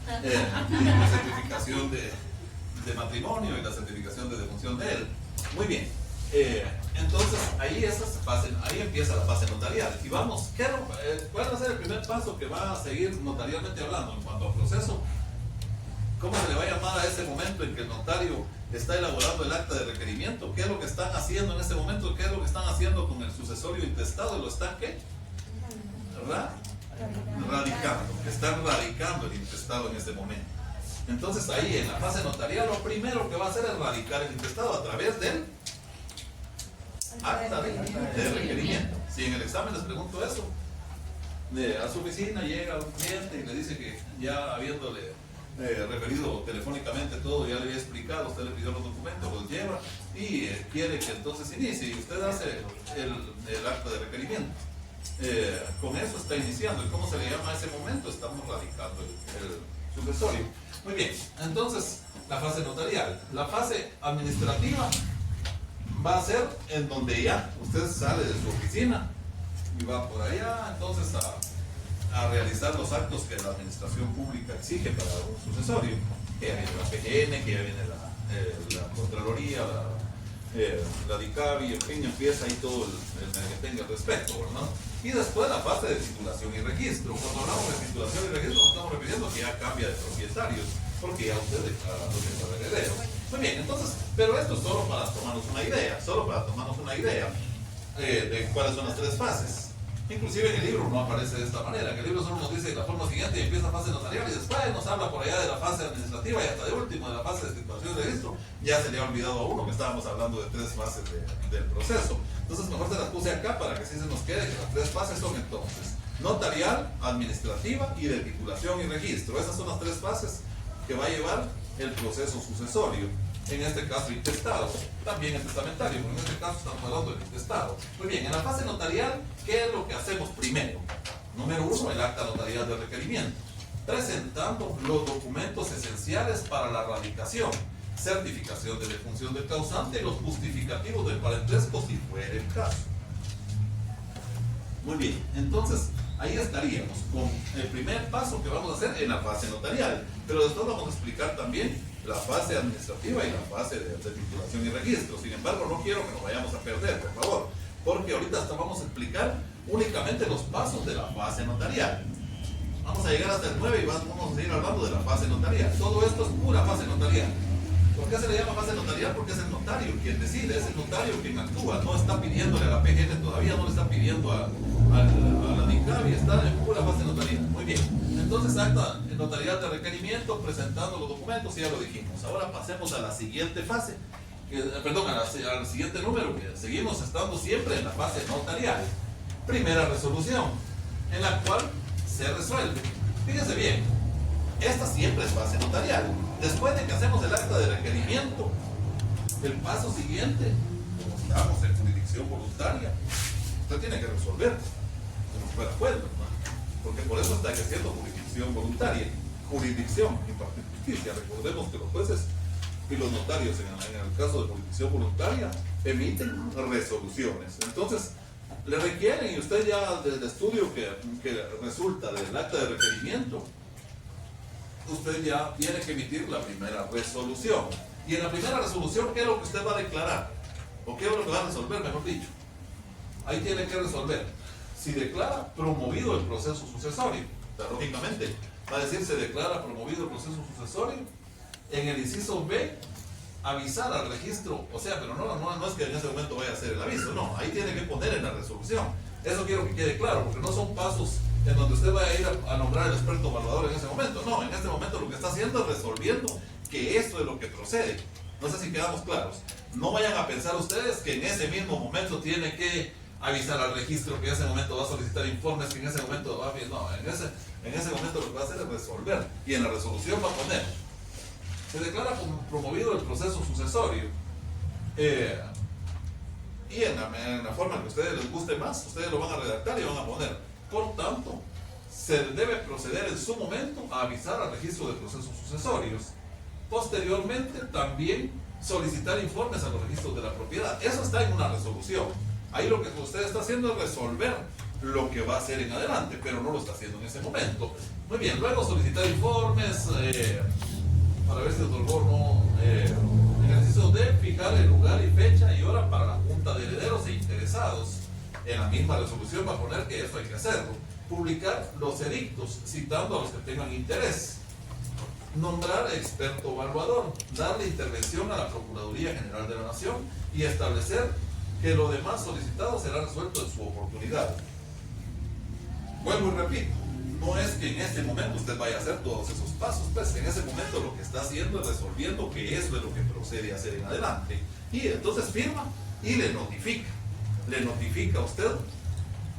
certificación de matrimonio y la certificación de defunción de él. Muy bien. Entonces, ahí empieza la fase notarial. Y vamos, ¿cuál va a ser el primer paso que va a seguir notarialmente hablando en cuanto al proceso? ¿Cómo se le va a llamar a ese momento en que el notario está elaborando el acta de requerimiento? ¿Qué es lo que están haciendo en ese momento? ¿Qué es lo que están haciendo con el sucesorio intestado? ¿Lo están qué? Radicando. Están radicando el intestado en ese momento. Entonces ahí en la fase notarial lo primero que va a hacer es radicar el intestado a través del acta de requerimiento. Si en el examen les pregunto eso, a su oficina llega un cliente y le dice que ya habiéndole referido telefónicamente todo, ya le había explicado, usted le pidió los documentos, los lleva y quiere que entonces inicie y usted hace el acta de requerimiento. Con eso está iniciando. ¿Y cómo se le llama a ese momento? Estamos radicando el sucesorio. Muy bien, entonces la fase notarial. La fase administrativa va a ser en donde ya usted sale de su oficina y va por allá entonces a realizar los actos que la administración pública exige para un sucesorio. Que ya viene la PGN, que ya viene la Contraloría, la DICABI, en fin, empieza ahí todo el que tenga al respecto, ¿verdad? Y después la fase de titulación y registro. Cuando hablamos de titulación y registro nos estamos refiriendo que ya cambia de propietarios, porque ya usted declara lo que es el heredero. Muy bien, entonces, pero esto es solo para tomarnos una idea, de cuáles son las tres fases. Inclusive en el libro no aparece de esta manera. En el libro solo nos dice de la forma siguiente y empieza la fase notarial y después nos habla por allá de la fase administrativa y hasta de último de la fase de titulación y registro. Ya se le ha olvidado a uno que estábamos hablando de tres fases del proceso. Entonces mejor se las puse acá para que sí se nos quede que las tres fases son entonces notarial, administrativa y de titulación y registro. Esas son las tres fases que va a llevar el proceso sucesorio. En este caso intestado, también el testamentario, pero en este caso estamos hablando del intestado. Muy bien, en la fase notarial, ¿qué es lo que hacemos primero? Número uno, el acta notarial de requerimiento, presentando los documentos esenciales para la radicación, certificación de defunción del causante y los justificativos del parentesco si fuera el caso. Muy bien, entonces ahí estaríamos con el primer paso que vamos a hacer en la fase notarial, pero después vamos a explicar también la fase administrativa y la fase de titulación y registro. Sin embargo, no quiero que nos vayamos a perder, por favor, porque ahorita hasta vamos a explicar únicamente los pasos de la fase notarial. Vamos a llegar hasta el 9 y vamos a seguir hablando de la fase notarial. Todo esto es pura fase notarial. ¿Por qué se le llama fase notarial? Porque es el notario quien decide, es el notario quien actúa, no está pidiéndole a la PGN todavía, no le está pidiendo a la DICABI, está en pura fase notarial. Muy bien, entonces acta notarial de requerimiento, presentando los documentos, ya lo dijimos. Ahora pasemos a la siguiente fase, al siguiente número, que seguimos estando siempre en la fase notarial. Primera resolución, en la cual se resuelve. Fíjense bien, esta siempre es fase notarial. Después de que hacemos el acta de requerimiento, el paso siguiente, como estamos en jurisdicción voluntaria, usted tiene que resolver, como fuera acuerdo, ¿no? Porque por eso está ejerciendo jurisdicción voluntaria. Jurisdicción, impartir justicia. Recordemos que los jueces y los notarios, en el caso de jurisdicción voluntaria, emiten resoluciones. Entonces, le requieren, y usted ya del estudio que resulta del acta de requerimiento, usted ya tiene que emitir la primera resolución. Y en la primera resolución, ¿qué es lo que usted va a declarar? ¿O qué es lo que va a resolver, mejor dicho? Ahí tiene que resolver. Si declara promovido el proceso sucesorio, o sea, lógicamente va a decir se declara promovido el proceso sucesorio. En el inciso B, avisar al registro, o sea, pero no es que en ese momento vaya a hacer el aviso, no, ahí tiene que poner en la resolución. Eso quiero que quede claro, porque no son pasos en donde usted va a ir a nombrar al experto evaluador en ese momento. No, en este momento lo que está haciendo es resolviendo que esto es lo que procede. No sé si quedamos claros. No vayan a pensar ustedes que en ese mismo momento tiene que avisar al registro, que en ese momento va a solicitar informes, que en ese momento va a... No, en ese momento lo que va a hacer es resolver. Y en la resolución va a poner: se declara promovido el proceso sucesorio. Y en la forma que a ustedes les guste más, ustedes lo van a redactar y van a poner: por tanto, se debe proceder en su momento a avisar al registro de procesos sucesorios. Posteriormente, también solicitar informes a los registros de la propiedad. Eso está en una resolución. Ahí lo que usted está haciendo es resolver lo que va a hacer en adelante, pero no lo está haciendo en ese momento. Muy bien, luego solicitar informes para ver si el otorgó o no. En ejercicio de fijar el lugar y fecha y hora para la junta de herederos e interesados. En la misma resolución va a poner que eso hay que hacerlo. Publicar los edictos, citando a los que tengan interés. Nombrar experto evaluador, darle intervención a la Procuraduría General de la Nación y establecer que lo demás solicitado será resuelto en su oportunidad. Vuelvo y repito, no es que en este momento usted vaya a hacer todos esos pasos, pues en ese momento lo que está haciendo es resolviendo que eso es lo que procede a hacer en adelante. Y entonces firma y le notifica a usted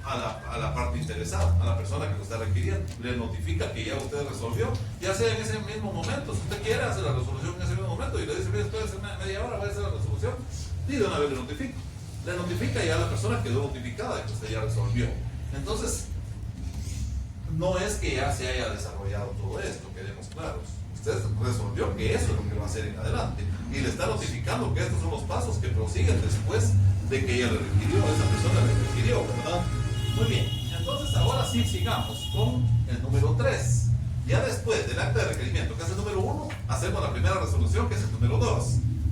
a la parte interesada, a la persona que lo está requiriendo, le notifica que ya usted resolvió, ya sea en ese mismo momento, si usted quiere hacer la resolución en ese mismo momento y le dice, mire, después de media hora voy a hacer la resolución, y de una vez le notifica y ya la persona quedó notificada de que usted ya resolvió. Entonces, no es que ya se haya desarrollado todo esto, quedemos claros. Usted resolvió que eso es lo que va a hacer en adelante y le está notificando que estos son los pasos que prosiguen después de que ella le requirió, esa persona le requirió, ¿verdad? Muy bien, entonces ahora sí sigamos con el número 3. Ya después del acta de requerimiento, que es el número 1, hacemos la primera resolución, que es el número 2.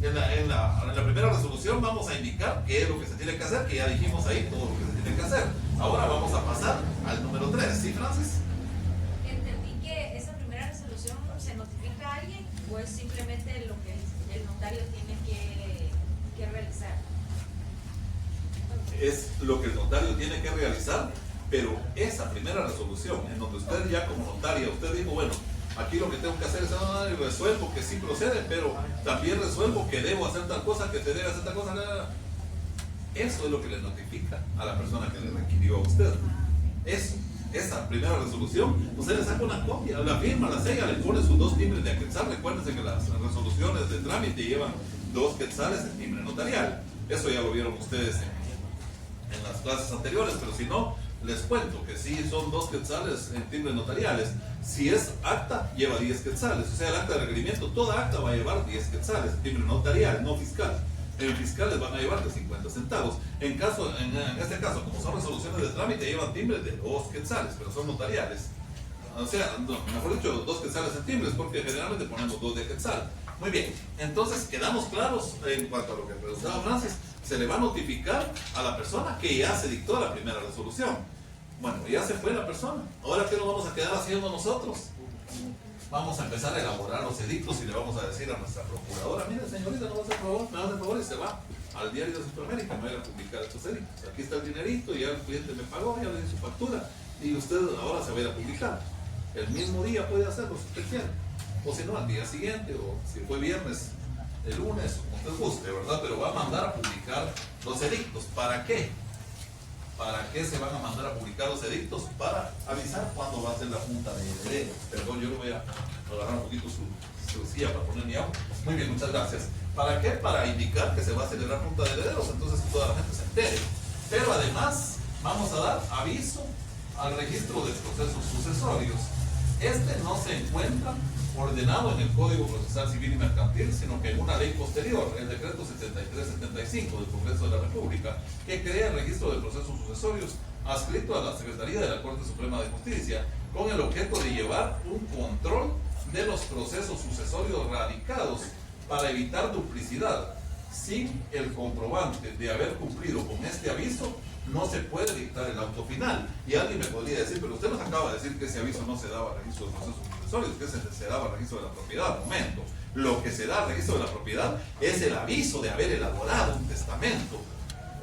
En la primera resolución vamos a indicar qué es lo que se tiene que hacer, que ya dijimos ahí todo lo que se tiene que hacer. Ahora vamos a pasar al número 3, ¿sí, Francis? Entendí que esa primera resolución se notifica a alguien o es simplemente lo que el notario tiene que realizar. Es lo que el notario tiene que realizar, pero esa primera resolución, en donde usted ya como notaria, usted dijo, bueno, aquí lo que tengo que hacer es y resuelvo que sí procede, pero también resuelvo que debo hacer tal cosa, que se debe hacer tal cosa. Eso es lo que le notifica a la persona que le requirió a usted. Eso, esa primera resolución, usted le saca una copia, la firma, la sella, le pone sus 2 timbres de quetzal. Recuérdense que las resoluciones de trámite llevan 2 quetzales de timbre notarial. Eso ya lo vieron ustedes en las clases anteriores, pero si no, les cuento que sí son 2 quetzales en timbres notariales. Si es acta, lleva 10 quetzales. O sea, el acta de requerimiento, toda acta va a llevar 10 quetzales, timbre notarial, no fiscal. En fiscal les van a llevar de 50 centavos. En este caso, como son resoluciones de trámite, llevan timbres de 2 quetzales, pero son notariales. O sea, mejor dicho, 2 quetzales en timbres, porque generalmente ponemos 2 de quetzal. Muy bien, entonces quedamos claros en cuanto a lo que preguntaba Francis. Se le va a notificar a la persona que ya se dictó la primera resolución. Bueno, ya se fue la persona. Ahora, ¿qué nos vamos a quedar haciendo nosotros? Vamos a empezar a elaborar los edictos y le vamos a decir a nuestra procuradora, mire señorita, no va a hacer favor, me hace favor, y se va al diario de Centroamérica, me va a publicar estos edictos. Aquí está el dinerito, ya el cliente me pagó, ya le di su factura, y usted ahora se va a ir a publicar. El mismo día puede hacerlo si usted quiere, o si no, al día siguiente, o si fue viernes, el lunes, o como usted guste, ¿verdad? Pero va a mandar a publicar los edictos. ¿Para qué? ¿Para qué se van a mandar a publicar los edictos? Para avisar cuándo va a ser la junta de herederos. Perdón, yo le voy a agarrar un poquito su silla para poner mi agua. Muy bien, muchas gracias. ¿Para qué? Para indicar que se va a celebrar junta de herederos, entonces toda la gente se entere. Pero además vamos a dar aviso al registro de procesos sucesorios. Este no se encuentra ordenado en el Código Procesal Civil y Mercantil, sino que en una ley posterior, el decreto 7375 del Congreso de la República, que crea el registro de procesos sucesorios adscrito a la Secretaría de la Corte Suprema de Justicia, con el objeto de llevar un control de los procesos sucesorios radicados para evitar duplicidad. Sin el comprobante de haber cumplido con este aviso, no se puede dictar el auto final. Y alguien me podría decir, pero usted nos acaba de decir que ese aviso no se daba al registro de procesos sucesorios, que se daba al registro de la propiedad. Momento, lo que se da al registro de la propiedad es el aviso de haber elaborado un testamento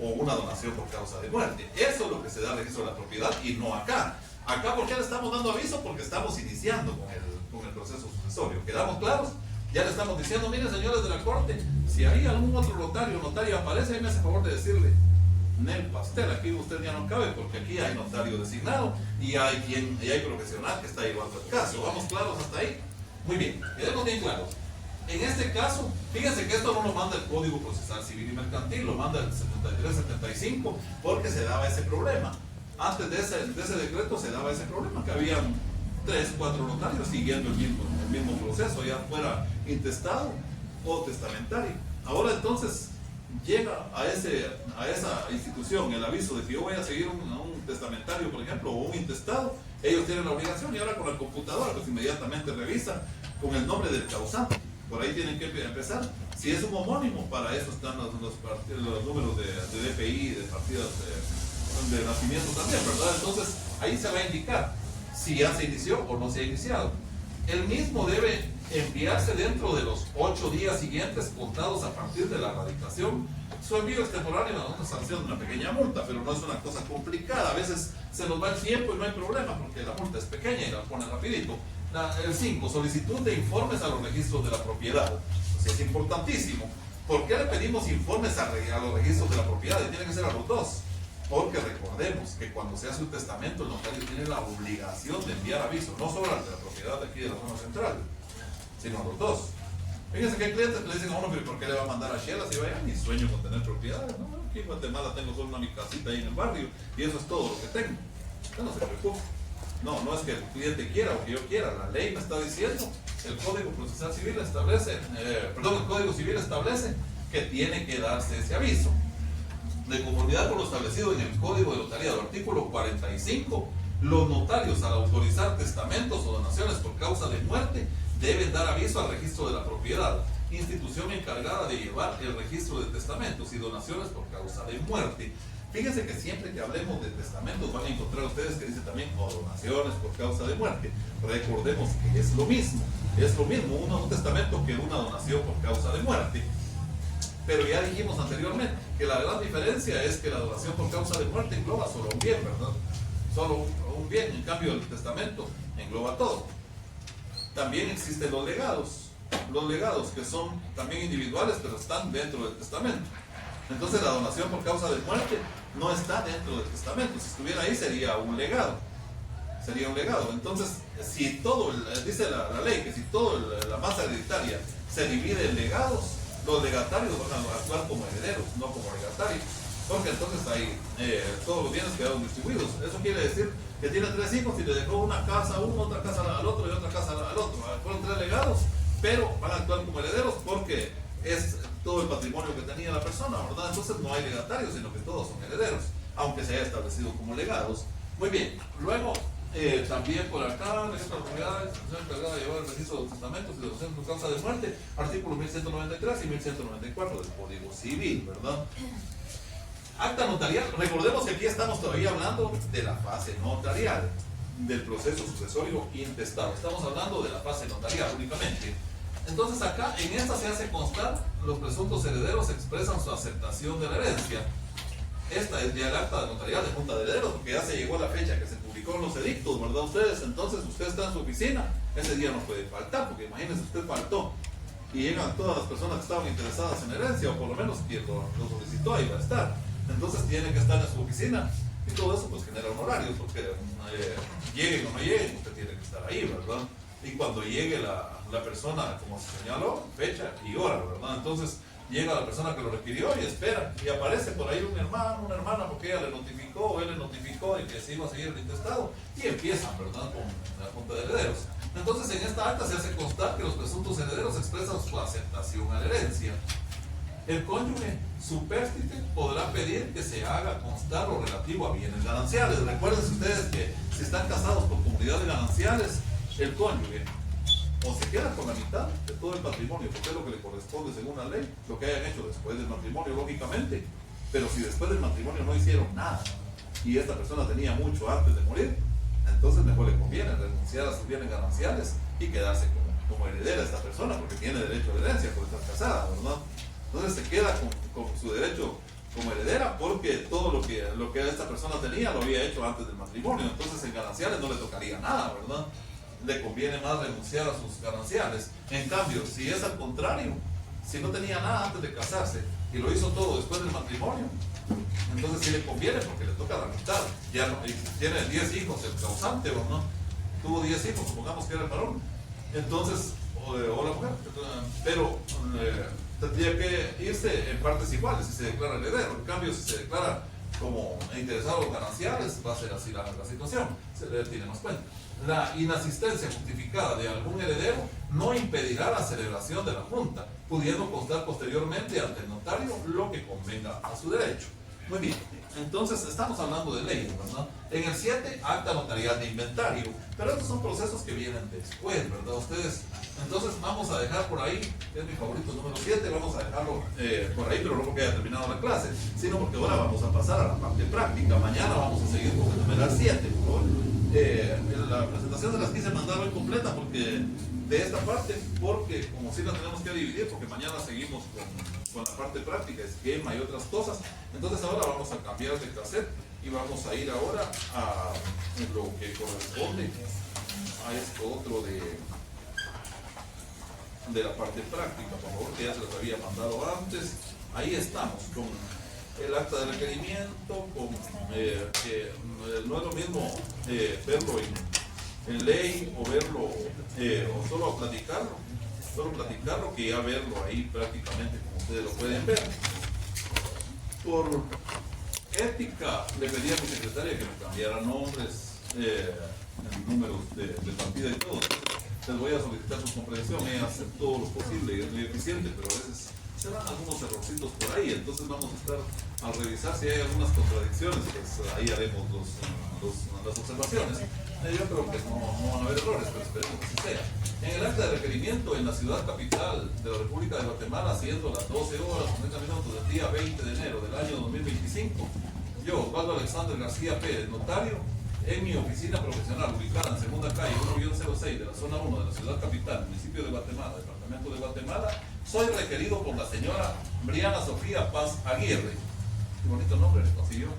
o una donación por causa de muerte. Eso es lo que se da al registro de la propiedad y no acá. Acá, ¿por qué le estamos dando aviso? Porque estamos iniciando con el proceso sucesorio. ¿Quedamos claros? Ya le estamos diciendo, miren señores de la Corte, si hay algún otro notario aparece, ahí me hace favor de decirle, Nel Pastel, aquí usted ya no cabe porque aquí hay notario designado y hay profesional que está llevando el caso. ¿Vamos claros hasta ahí? Muy bien, quedemos bien claros. En este caso, fíjense que esto no lo manda el Código Procesal Civil y Mercantil, lo manda el 7375 porque se daba ese problema. Antes de ese decreto se daba ese problema, que habían 3, 4 notarios siguiendo el mismo proceso, ya fuera intestado o testamentario. Ahora entonces llega a esa institución el aviso de que yo voy a seguir un testamentario, por ejemplo, o un intestado. Ellos tienen la obligación y ahora con la computadora pues inmediatamente revisa con el nombre del causante Por ahí tienen que empezar. Si es un homónimo, para eso están los números de DPI, de partidas de nacimiento también, ¿verdad? Entonces, ahí se va a indicar si ya se inició o no se ha iniciado. El mismo debe enviarse dentro de los 8 días siguientes contados a partir de la radicación. Su envío extemporáneo es una sanción de una pequeña multa, pero no es una cosa complicada. A veces se nos va el tiempo y no hay problema porque la multa es pequeña y la pone rapidito. El 5, solicitud de informes a los registros de la propiedad. O sea, es importantísimo. ¿Por qué le pedimos informes a los registros de la propiedad? Y tiene que ser a los dos. Porque recordemos que cuando se hace un testamento, el notario tiene la obligación de enviar aviso, no solo al de la propiedad de aquí de la zona central, sino a los dos. Fíjense que hay clientes que le dicen a uno, pero ¿por qué le va a mandar a Shela si vaya? Ni sueño con tener propiedades. No, aquí en Guatemala tengo solo una mi casita ahí en el barrio y eso es todo lo que tengo. Usted no se preocupe. No, no es que el cliente quiera o que yo quiera. La ley me está diciendo, el Código Procesal Civil establece, el Código Civil establece que tiene que darse ese aviso. De conformidad con lo establecido en el Código de Notariado, artículo 45, los notarios al autorizar testamentos o donaciones por causa de muerte deben dar aviso al registro de la propiedad, institución encargada de llevar el registro de testamentos y donaciones por causa de muerte. Fíjense que siempre que hablemos de testamentos van a encontrar ustedes que dice también o donaciones por causa de muerte. Recordemos que es lo mismo un testamento que una donación por causa de muerte. Pero ya dijimos anteriormente que la gran diferencia es que la donación por causa de muerte engloba solo un bien, ¿verdad? Solo un bien, en cambio el testamento engloba todo. También existen los legados que son también individuales, pero están dentro del testamento. Entonces la donación por causa de muerte no está dentro del testamento. Si estuviera ahí sería un legado. Entonces, si todo, dice la ley, que si toda la masa hereditaria se divide en legados, los legatarios van a actuar como herederos, no como legatarios, porque entonces ahí todos los bienes quedaron distribuidos. Eso quiere decir que tiene 3 hijos y le dejó una casa a uno, otra casa al otro y otra casa al otro. Fueron 3 legados, pero van a actuar como herederos porque es todo el patrimonio que tenía la persona, ¿verdad? Entonces no hay legatarios, sino que todos son herederos, aunque se haya establecido como legados. Muy bien, luego también por acá, la propiedad es encargada de llevar el registro de los testamentos y de donaciones por causa de muerte, artículo 1193 y 1194 del Código Civil, ¿verdad? Acta notarial, recordemos que aquí estamos todavía hablando de la fase notarial, del proceso sucesorio intestado. Estamos hablando de la fase notarial únicamente. Entonces acá, en esta se hace constar, los presuntos herederos expresan su aceptación de la herencia. Esta es ya el acta notarial de Junta de Herederos, porque ya se llegó la fecha que se publicó en los edictos, ¿verdad? Ustedes, entonces usted está en su oficina, ese día no puede faltar, porque imagínense, usted faltó y llegan todas las personas que estaban interesadas en herencia, o por lo menos quien lo solicitó, ahí va a estar. Entonces tiene que estar en su oficina y todo eso pues genera honorarios, porque lleguen o no lleguen, usted tiene que estar ahí, ¿verdad? Y cuando llegue la persona, como se señaló, fecha y hora, ¿verdad? Entonces llega la persona que lo requirió y espera, y aparece por ahí un hermano, una hermana, porque ella le notificó o él le notificó de que se iba a seguir el intestado, y empiezan, ¿verdad?, con la Junta de Herederos. Entonces en esta acta se hace constar que los presuntos herederos expresan su aceptación a la herencia. El cónyuge supérstite podrá pedir que se haga constar lo relativo a bienes gananciales. Recuerden ustedes que si están casados por comunidad de gananciales, el cónyuge o se queda con la mitad de todo el patrimonio, porque es lo que le corresponde según la ley, lo que hayan hecho después del matrimonio, lógicamente. Pero si después del matrimonio no hicieron nada y esta persona tenía mucho antes de morir, entonces mejor le conviene renunciar a sus bienes gananciales y quedarse como heredera esta persona, porque tiene derecho a herencia por estar casada, ¿verdad? Entonces se queda con su derecho como heredera, porque todo lo que esta persona tenía lo había hecho antes del matrimonio. Entonces en gananciales no le tocaría nada, ¿verdad? Le conviene más renunciar a sus gananciales. En cambio, si es al contrario, si no tenía nada antes de casarse y lo hizo todo después del matrimonio, entonces sí le conviene, porque le toca la mitad. Ya no, tiene 10 hijos el causante, ¿o no? Tuvo 10 hijos, supongamos que era el varón. Entonces, o la mujer, pero tendría que irse en partes iguales si se declara heredero. En cambio, si se declara como interesado en gananciales, va a ser así la situación, se le tiene más cuenta. La inasistencia justificada de algún heredero no impedirá la celebración de la junta, pudiendo constar posteriormente ante el notario lo que convenga a su derecho. Muy bien, entonces estamos hablando de leyes, ¿verdad? En el 7, acta notarial de inventario, pero estos son procesos que vienen después, ¿verdad? Ustedes, entonces vamos a dejar por ahí, que es mi favorito número 7, vamos a dejarlo por ahí, pero no porque haya terminado la clase, sino porque ahora vamos a pasar a la parte práctica. Mañana vamos a seguir con el numeral 7, por favor. La presentación se las quise mandar hoy completa porque de esta parte, porque como si la tenemos que dividir, porque mañana seguimos con la parte práctica, esquema y otras cosas. Entonces ahora vamos a cambiar de cassette y vamos a ir ahora a lo que corresponde a esto otro de la parte práctica, por favor, que ya se los había mandado antes. Ahí estamos con el acta de requerimiento, con que no es lo mismo verlo en ley o verlo o solo platicarlo que ya verlo ahí prácticamente como ustedes lo pueden ver. Por ética le pedí a mi secretaria que me cambiara nombres, números de partida y todo. Les voy a solicitar su comprensión, ella hace todo lo posible y es muy eficiente, pero a veces se dan algunos errorcitos por ahí, entonces vamos a estar al revisar si hay algunas contradicciones, pues ahí haremos las observaciones. Yo creo que no van a haber errores, pero esperemos que así sea. En el acta de requerimiento en la ciudad capital de la República de Guatemala, siendo las 12 horas 30 minutos del día 20 de enero del año 2025, yo, Osvaldo Alexander García Pérez, notario, en mi oficina profesional ubicada en segunda calle 1-06 de la zona 1 de la ciudad capital, municipio de Guatemala, departamento de Guatemala, soy requerido por la señora Briana Sofía Paz Aguirre. Qué bonito nombre le consiguió.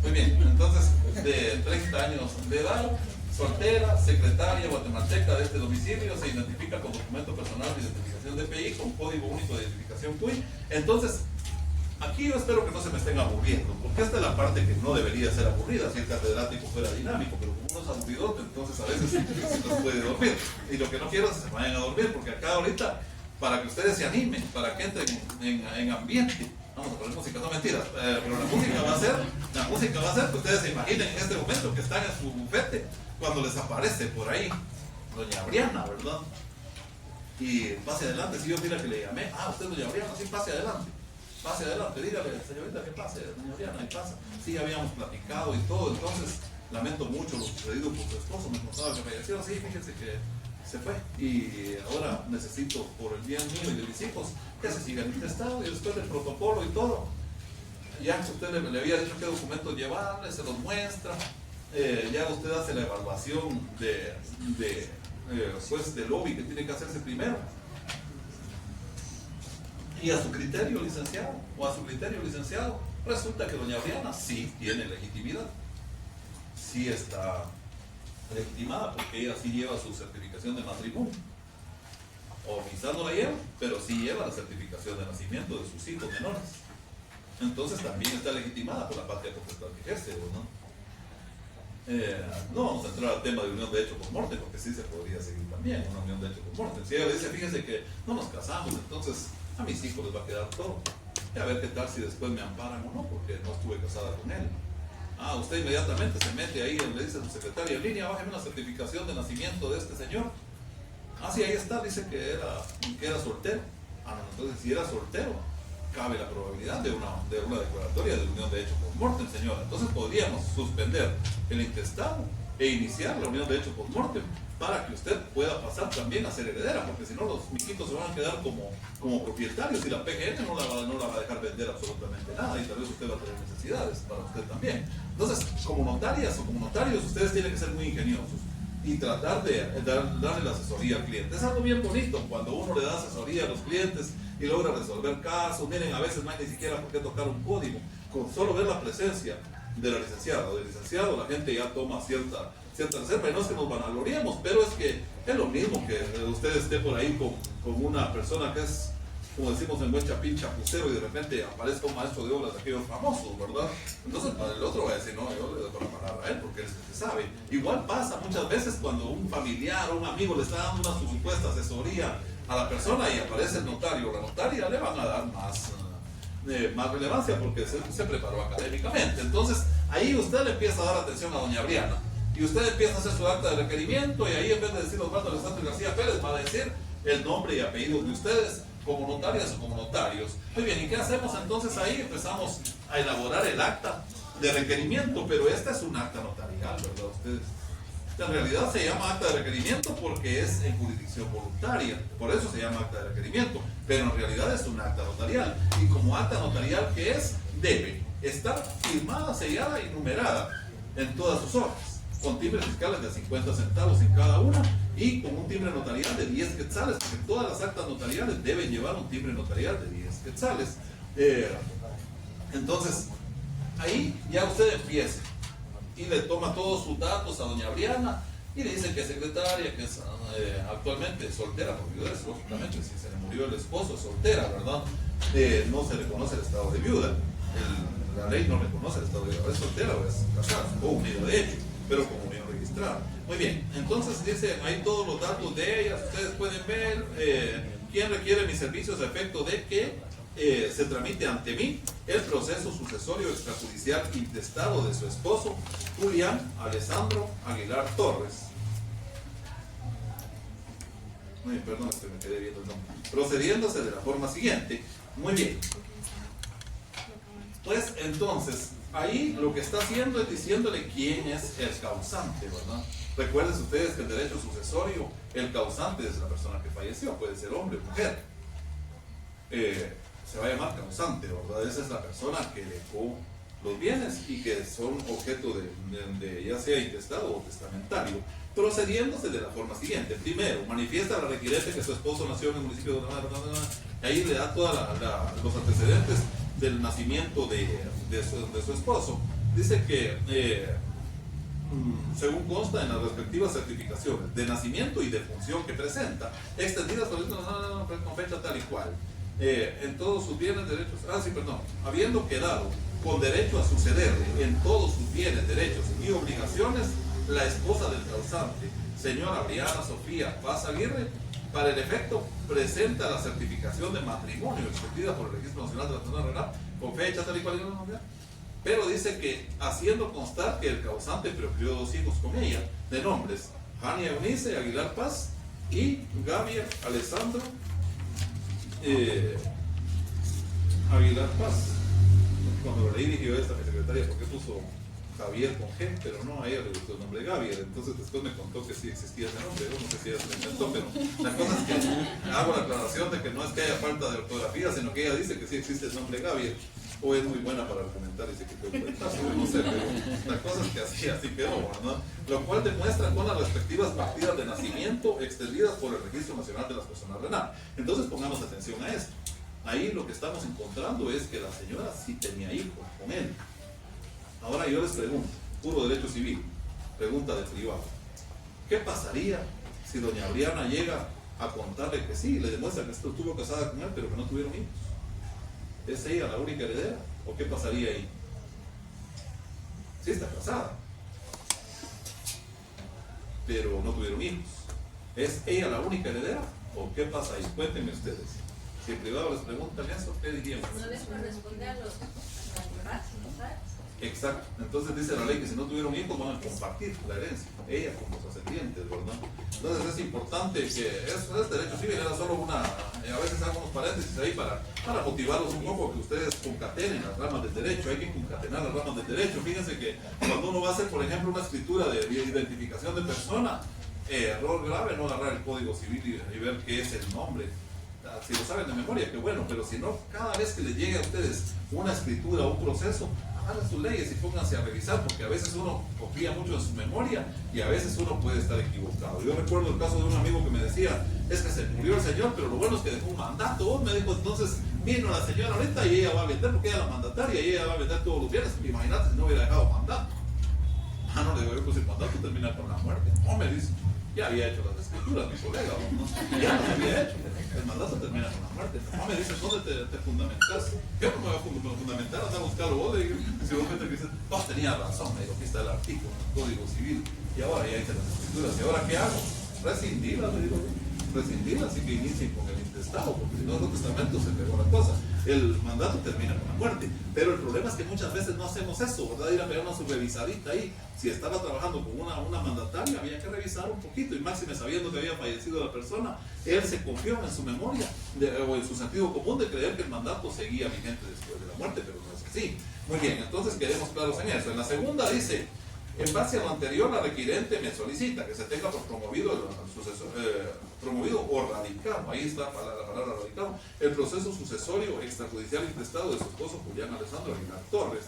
Muy bien, entonces, de 30 años de edad, soltera, secretaria guatemalteca de este domicilio, se identifica con documento personal de identificación DPI, con código único de identificación CUI. Entonces, aquí yo espero que no se me estén aburriendo, porque esta es la parte que no debería ser aburrida si el catedrático fuera dinámico, pero como uno es aburridote, entonces a veces se nos puede dormir. Y lo que no quiero es que se vayan a dormir, porque acá ahorita, para que ustedes se animen, para que entren en ambiente, vamos a poner música, no mentiras, pero la música va a ser que ustedes se imaginen en este momento que están en su bufete, cuando les aparece por ahí doña Briana, ¿verdad? Y pase adelante, si yo mira que le llamé, usted es doña Briana, sí, pase adelante, dígale, señorita, que pase, doña Briana, y pasa. Sí, habíamos platicado y todo, entonces lamento mucho lo sucedido por su esposo, me contaba que falleció, sí, fíjense que se fue y ahora necesito, por el bien mío y de mis hijos, que se siga en este estado y después del protocolo y todo. Ya que usted le había dicho qué documentos llevarle, se los muestra, ya usted hace la evaluación pues, del lobby que tiene que hacerse primero. Y a su criterio, licenciado, resulta que doña Briana sí tiene legitimidad, sí está legitimada, porque ella sí lleva su certificación de matrimonio. O quizás no la lleva, pero sí lleva la certificación de nacimiento de sus hijos menores. Entonces también está legitimada por la patria potestad que ejerce, ¿no? No vamos a entrar al tema de unión de hecho con morte, porque sí se podría seguir también una unión de hecho con morte. Si ella le dice, fíjense que no nos casamos, entonces a mis hijos les va a quedar todo. Y a ver qué tal si después me amparan o no, porque no estuve casada con él. Usted inmediatamente se mete ahí, le dice a su secretaria en línea, bájeme una certificación de nacimiento de este señor. Sí, ahí está, dice que era soltero. Entonces si era soltero, cabe la probabilidad de una declaratoria de unión de hecho post-mortem, señora. Entonces podríamos suspender el intestado e iniciar la unión de hecho post-mortem para que usted pueda pasar también a ser heredera, porque si no los mijitos se van a quedar como propietarios y la PGN no la va a dejar vender absolutamente nada y tal vez usted va a tener necesidades para usted también. Entonces, como notarias o como notarios, ustedes tienen que ser muy ingeniosos y tratar de darle la asesoría al cliente. Es algo bien bonito cuando uno le da asesoría a los clientes y logra resolver casos. Miren, a veces no hay ni siquiera por qué tocar un código. Con solo ver la presencia de la licenciada o del licenciado, la gente ya toma cierta reserva, y no es que nos vanagloriemos, pero es que es lo mismo que usted esté por ahí con una persona que es, como decimos en buen chapín, chapucero, y de repente aparezca un maestro de obras de aquellos famosos, ¿verdad? Entonces el otro va a decir, no, yo le doy la palabra a él porque él es el que sabe. Igual pasa muchas veces cuando un familiar o un amigo le está dando una supuesta asesoría a la persona y aparece el notario o la notaria, le van a dar más relevancia porque se preparó académicamente. Entonces ahí usted le empieza a dar atención a doña Briana y usted empieza a hacer su acta de requerimiento, y ahí en vez de decir Osvaldo Alexander García Pérez va a decir el nombre y apellido de ustedes como notarias o como notarios. Muy bien, ¿y qué hacemos entonces ahí? Empezamos a elaborar el acta de requerimiento, pero esta es un acta notarial, ¿verdad? Ustedes. En realidad se llama acta de requerimiento porque es en jurisdicción voluntaria, por eso se llama acta de requerimiento, pero en realidad es un acta notarial, y como acta notarial que es, debe estar firmada, sellada y numerada en todas sus hojas, con timbres fiscales de 50 centavos en cada una y con un timbre notarial de 10 quetzales, porque todas las actas notariales deben llevar un timbre notarial de 10 quetzales. Entonces, ahí ya usted empieza y le toma todos sus datos a doña Briana y le dice que es secretaria, que es actualmente soltera por viudez, lógicamente, si se le murió el esposo, es soltera, ¿verdad? No se le conoce el estado de viuda, la ley no reconoce el estado de viuda, es soltera o es casada, o unido de hecho, pero como unión registrada. Muy bien, entonces dice, hay todos los datos de ellas, ustedes pueden ver quién requiere mis servicios a efecto de que se tramite ante mí el proceso sucesorio extrajudicial intestado de su esposo, Julián Alessandro Aguilar Torres. Ay, perdón, es que me quedé viendo el nombre. Procediéndose de la forma siguiente. Muy bien. Pues entonces, ahí lo que está haciendo es diciéndole quién es el causante, ¿verdad? Recuerden ustedes que en derecho sucesorio, el causante es la persona que falleció, puede ser hombre o mujer. Se va a llamar causante, ¿verdad? Esa es la persona que dejó los bienes y que son objeto de ya sea intestado o testamentario, procediéndose de la forma siguiente. Primero, manifiesta a la requirente que su esposo nació en el municipio de ahí le da todos los antecedentes del nacimiento de su esposo. Dice que según consta en las respectivas certificaciones de nacimiento y de función que presenta, extendidas con fecha tal y cual, en todos sus bienes, derechos, habiendo quedado con derecho a sucederle en todos sus bienes, derechos y obligaciones, la esposa del causante, señora Briana Sofía Paz Aguirre, para el efecto presenta la certificación de matrimonio expedida por el Registro Nacional de la Persona Real con fecha tal y cual, pero dice que haciendo constar que el causante procreó 2 hijos con ella, de nombres Jania Eunice Aguilar Paz y Gabriel Alessandro Aguilar Paz. Cuando lo leí dije yo, esta mi secretaria, ¿por qué puso Javier con G? Pero no, a ella le gustó el nombre Gabriel. Entonces después me contó que sí existía ese nombre. Yo no sé si ella se lo inventó, pero la cosa es que hago la aclaración de que no es que haya falta de ortografía, sino que ella dice que sí existe el nombre Gabriel. O es muy buena para argumentar y dice que fue un cuentazo, no sé, pero la cosa es que así quedó, ¿verdad? Lo cual demuestra con las respectivas partidas de nacimiento extendidas por el Registro Nacional de las Personas Renal. Entonces pongamos atención a esto. Ahí lo que estamos encontrando es que la señora sí tenía hijos con él. Ahora yo les pregunto, puro derecho civil, pregunta de privado, ¿qué pasaría si doña Briana llega a contarle que sí, le demuestra que estuvo casada con él, pero que no tuvieron hijos? ¿Es ella la única heredera? ¿O qué pasaría ahí? Sí está casada, pero no tuvieron hijos. ¿Es ella la única heredera? ¿O qué pasa ahí? Cuéntenme ustedes. Si en privado les preguntan eso, ¿qué dirían? No les corresponde a los padres. Exacto. Entonces dice la ley que si no tuvieron hijos van a compartir la herencia, ella con los ascendientes, ¿verdad? Entonces es importante que eso es derecho civil, era solo una, a veces hago unos paréntesis ahí para motivarlos un poco, que ustedes concatenen las ramas del derecho. Hay que concatenar las ramas del derecho. Fíjense que cuando uno va a hacer, por ejemplo, una escritura de identificación de persona, error grave no agarrar el código civil y ver qué es el nombre. Si lo saben de memoria, qué bueno, pero si no, cada vez que les llegue a ustedes una escritura o un proceso, hagan sus leyes y pónganse a revisar, porque a veces uno confía mucho en su memoria y a veces uno puede estar equivocado. Yo recuerdo el caso de un amigo que me decía, es que se murió el señor, pero lo bueno es que dejó un mandato. Me dijo, entonces vino la señora ahorita y ella va a vender, porque ella es la mandataria y ella va a vender todos los bienes. Imagínate si no hubiera dejado mandato. No le digo yo, pues el mandato termina con la muerte. No, me dice, ya había hecho las escrituras, mi colega, ¿no? Ya las había hecho. El mandato termina con la muerte. No me dices, ¿dónde te fundamentas? Yo no me voy a fundamentar, anda a buscarlo vos. Si vos me dices, vos tenías razón, me dijo, aquí está el artículo, el Código Civil, y ahora ya hice las escrituras. ¿Y ahora qué hago? Rescindirlas, le digo yo. Rescindirlas y que inicien con el intestado, porque si no, en los testamentos se pegó la cosa. el mandato termina con la muerte. Pero el problema es que muchas veces no hacemos eso, ¿verdad? Ir a pegar una revisadita ahí. Si estaba trabajando con una mandataria, había que revisar un poquito, y máxime sabiendo que había fallecido la persona, él se confió en su memoria o en su sentido común de creer que el mandato seguía vigente después de la muerte, pero no es así. Muy bien, entonces quedemos claros en eso. En la segunda dice: en base a lo anterior, la requirente me solicita que se tenga por promovido o radicado, ahí está la palabra radicado, el proceso sucesorio extrajudicial intestado de su esposo Julián Alessandro Aguilar Torres,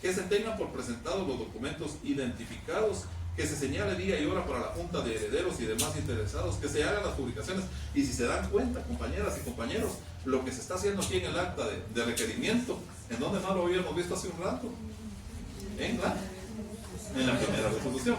que se tengan por presentados los documentos identificados, que se señale día y hora para la Junta de Herederos y demás interesados, que se hagan las publicaciones. Y si se dan cuenta, compañeras y compañeros, lo que se está haciendo aquí en el acta de requerimiento, ¿en dónde más lo habíamos visto hace un rato? En la primera resolución.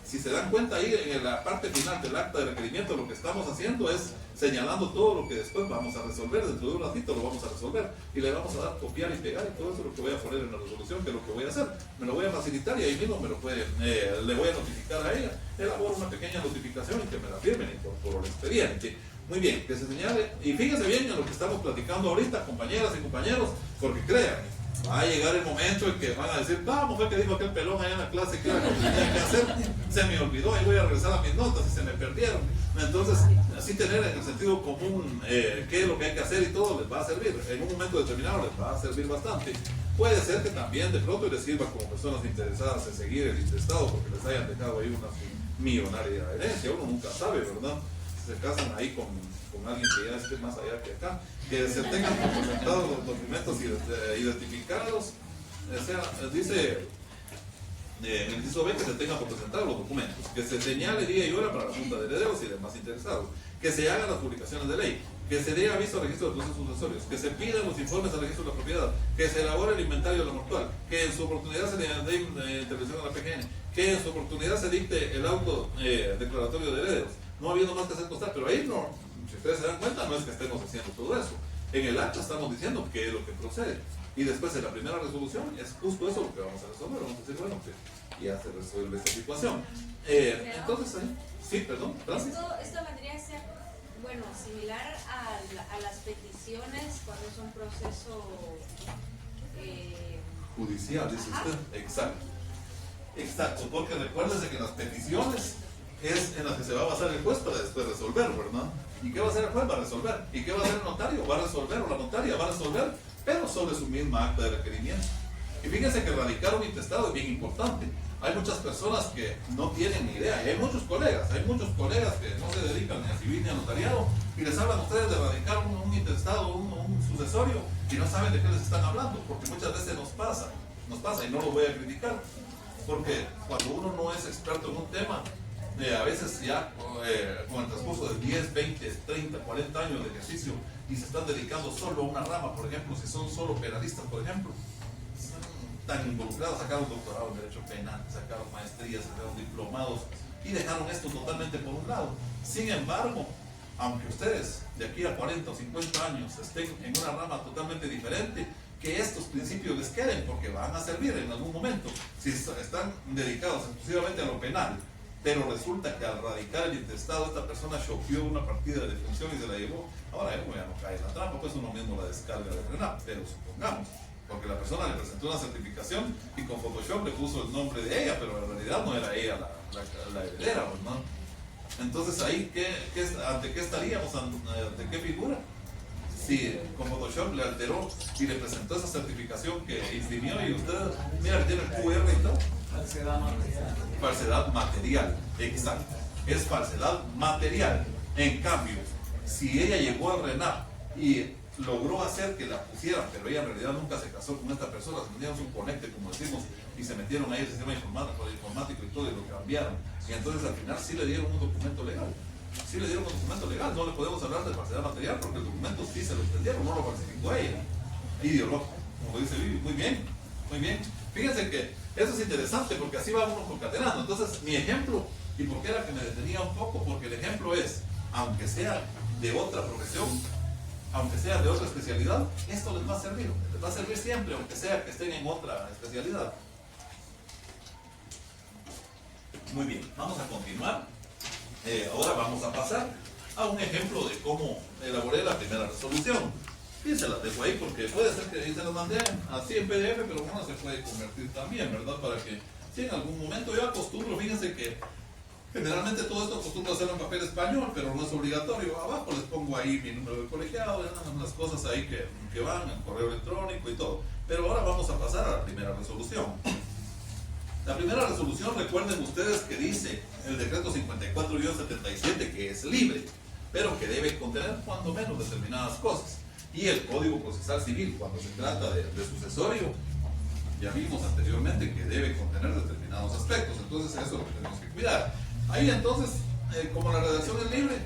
Si se dan cuenta ahí en la parte final del acta de requerimiento, lo que estamos haciendo es señalando todo lo que después vamos a resolver. Dentro de un ratito lo vamos a resolver y le vamos a dar copiar y pegar, y todo eso es lo que voy a poner en la resolución, que es lo que voy a hacer. Me lo voy a facilitar y ahí mismo me lo puede, le voy a notificar a ella. Elaboro una pequeña notificación y que me la firmen y por el expediente. Muy bien, que se señale. Y fíjense bien en lo que estamos platicando ahorita, compañeras y compañeros, porque créanme, va a llegar el momento en que van a decir: vamos, fue que dijo aquel pelón allá en la clase que era lo que tenía que hacer, se me olvidó y voy a regresar a mis notas y se me perdieron. Entonces, así tener en el sentido común qué es lo que hay que hacer y todo les va a servir. En un momento determinado les va a servir bastante. Puede ser que también de pronto les sirva como personas interesadas en seguir el intestado, porque les hayan dejado ahí una millonaria herencia. Uno nunca sabe, ¿verdad? Se casan ahí con alguien que ya esté más allá que acá, que se tengan presentados los documentos identificados. O sea, dice en el inciso B que se tengan por presentar los documentos, que se señale día y hora para la Junta de Herederos y demás interesados, que se hagan las publicaciones de ley, que se dé aviso al registro de procesos sucesorios, que se pidan los informes al registro de la propiedad, que se elabore el inventario de lo mortual, que en su oportunidad se dé intervención a la PGN, que en su oportunidad se dicte el auto declaratorio de herederos. No habiendo más que hacer constar, pero ahí no, si ustedes se dan cuenta, no es que estemos haciendo todo eso. En el acta estamos diciendo qué es lo que procede. Y después en la primera resolución es justo eso lo que vamos a resolver. Vamos a decir, bueno, que ya se resuelve esta situación. Entonces, sí, perdón. Esto vendría a ser, bueno, similar a las peticiones cuando es un proceso judicial, dice usted. Exacto. Exacto, porque recuérdese que las peticiones es en las que se va a basar el juez para después resolver, ¿verdad? ¿Y qué va a hacer el juez? Va a resolver. ¿Y qué va a hacer el notario? Va a resolver, o la notaria va a resolver, pero sobre su misma acta de requerimiento. Y fíjense que radicar un intestado es bien importante. Hay muchas personas que no tienen ni idea, y hay muchos colegas que no se dedican ni a civil ni a notariado, y les hablan a ustedes de radicar un intestado, un sucesorio, y no saben de qué les están hablando, porque muchas veces nos pasa, y no lo voy a criticar, porque cuando uno no es experto en un tema, a veces ya con el transcurso de 10, 20, 30, 40 años de ejercicio y se están dedicando solo a una rama, por ejemplo, si son solo penalistas, por ejemplo, están involucrados, sacaron doctorado en Derecho Penal, sacaron maestrías, sacaron diplomados y dejaron esto totalmente por un lado. Sin embargo, aunque ustedes de aquí a 40 o 50 años estén en una rama totalmente diferente, que estos principios les queden porque van a servir en algún momento. Si están dedicados exclusivamente a lo penal, pero resulta que al radicar el intestado esta persona choqueó una partida de defunción y se la llevó, ahora ya no cae en la trampa, pues uno mismo la descarga de RENAP, pero supongamos, porque la persona le presentó una certificación y con Photoshop le puso el nombre de ella, pero en realidad no era ella la heredera, ¿no? Entonces ahí, ¿ante qué estaríamos? ¿Ante qué figura? Si con Photoshop le alteró y le presentó esa certificación que imprimió y usted, mira que tiene el QR y todo. Falsedad material. Falsedad material, exacto. Es falsedad material. En cambio, si ella llegó al RENAP y logró hacer que la pusieran, pero ella en realidad nunca se casó con esta persona, se metieron un conecte, como decimos, y se metieron ahí el sistema informático y todo, y lo cambiaron. Y entonces al final sí le dieron un documento legal. Sí le dieron un documento legal, no le podemos hablar de falsedad material porque el documento sí se lo extendieron, no lo falsificó ella. Ideológico, como dice Vivi, muy bien, muy bien. Fíjense que eso es interesante porque así va uno concatenando. Entonces, mi ejemplo, y por qué era que me detenía un poco, porque el ejemplo es, aunque sea de otra profesión, aunque sea de otra especialidad, esto les va a servir siempre, aunque sea que estén en otra especialidad. Muy bien, vamos a continuar. Ahora vamos a pasar a un ejemplo de cómo elaboré la primera resolución. Y se las dejo ahí porque puede ser que ahí se las mandé así en PDF, pero bueno, se puede convertir también, ¿verdad? Para que si en algún momento yo acostumbro, fíjense que generalmente todo esto acostumbro a hacerlo en papel español, pero no es obligatorio. Abajo les pongo ahí mi número de colegiado, las cosas ahí que van, el correo electrónico y todo. Pero ahora vamos a pasar a la primera resolución. La primera resolución, recuerden ustedes que dice el decreto 54-77 que es libre, pero que debe contener cuando menos determinadas cosas. Y el Código Procesal Civil, cuando se trata de sucesorio, ya vimos anteriormente que debe contener determinados aspectos. Entonces eso es lo que tenemos que cuidar. Ahí entonces, como la redacción es libre,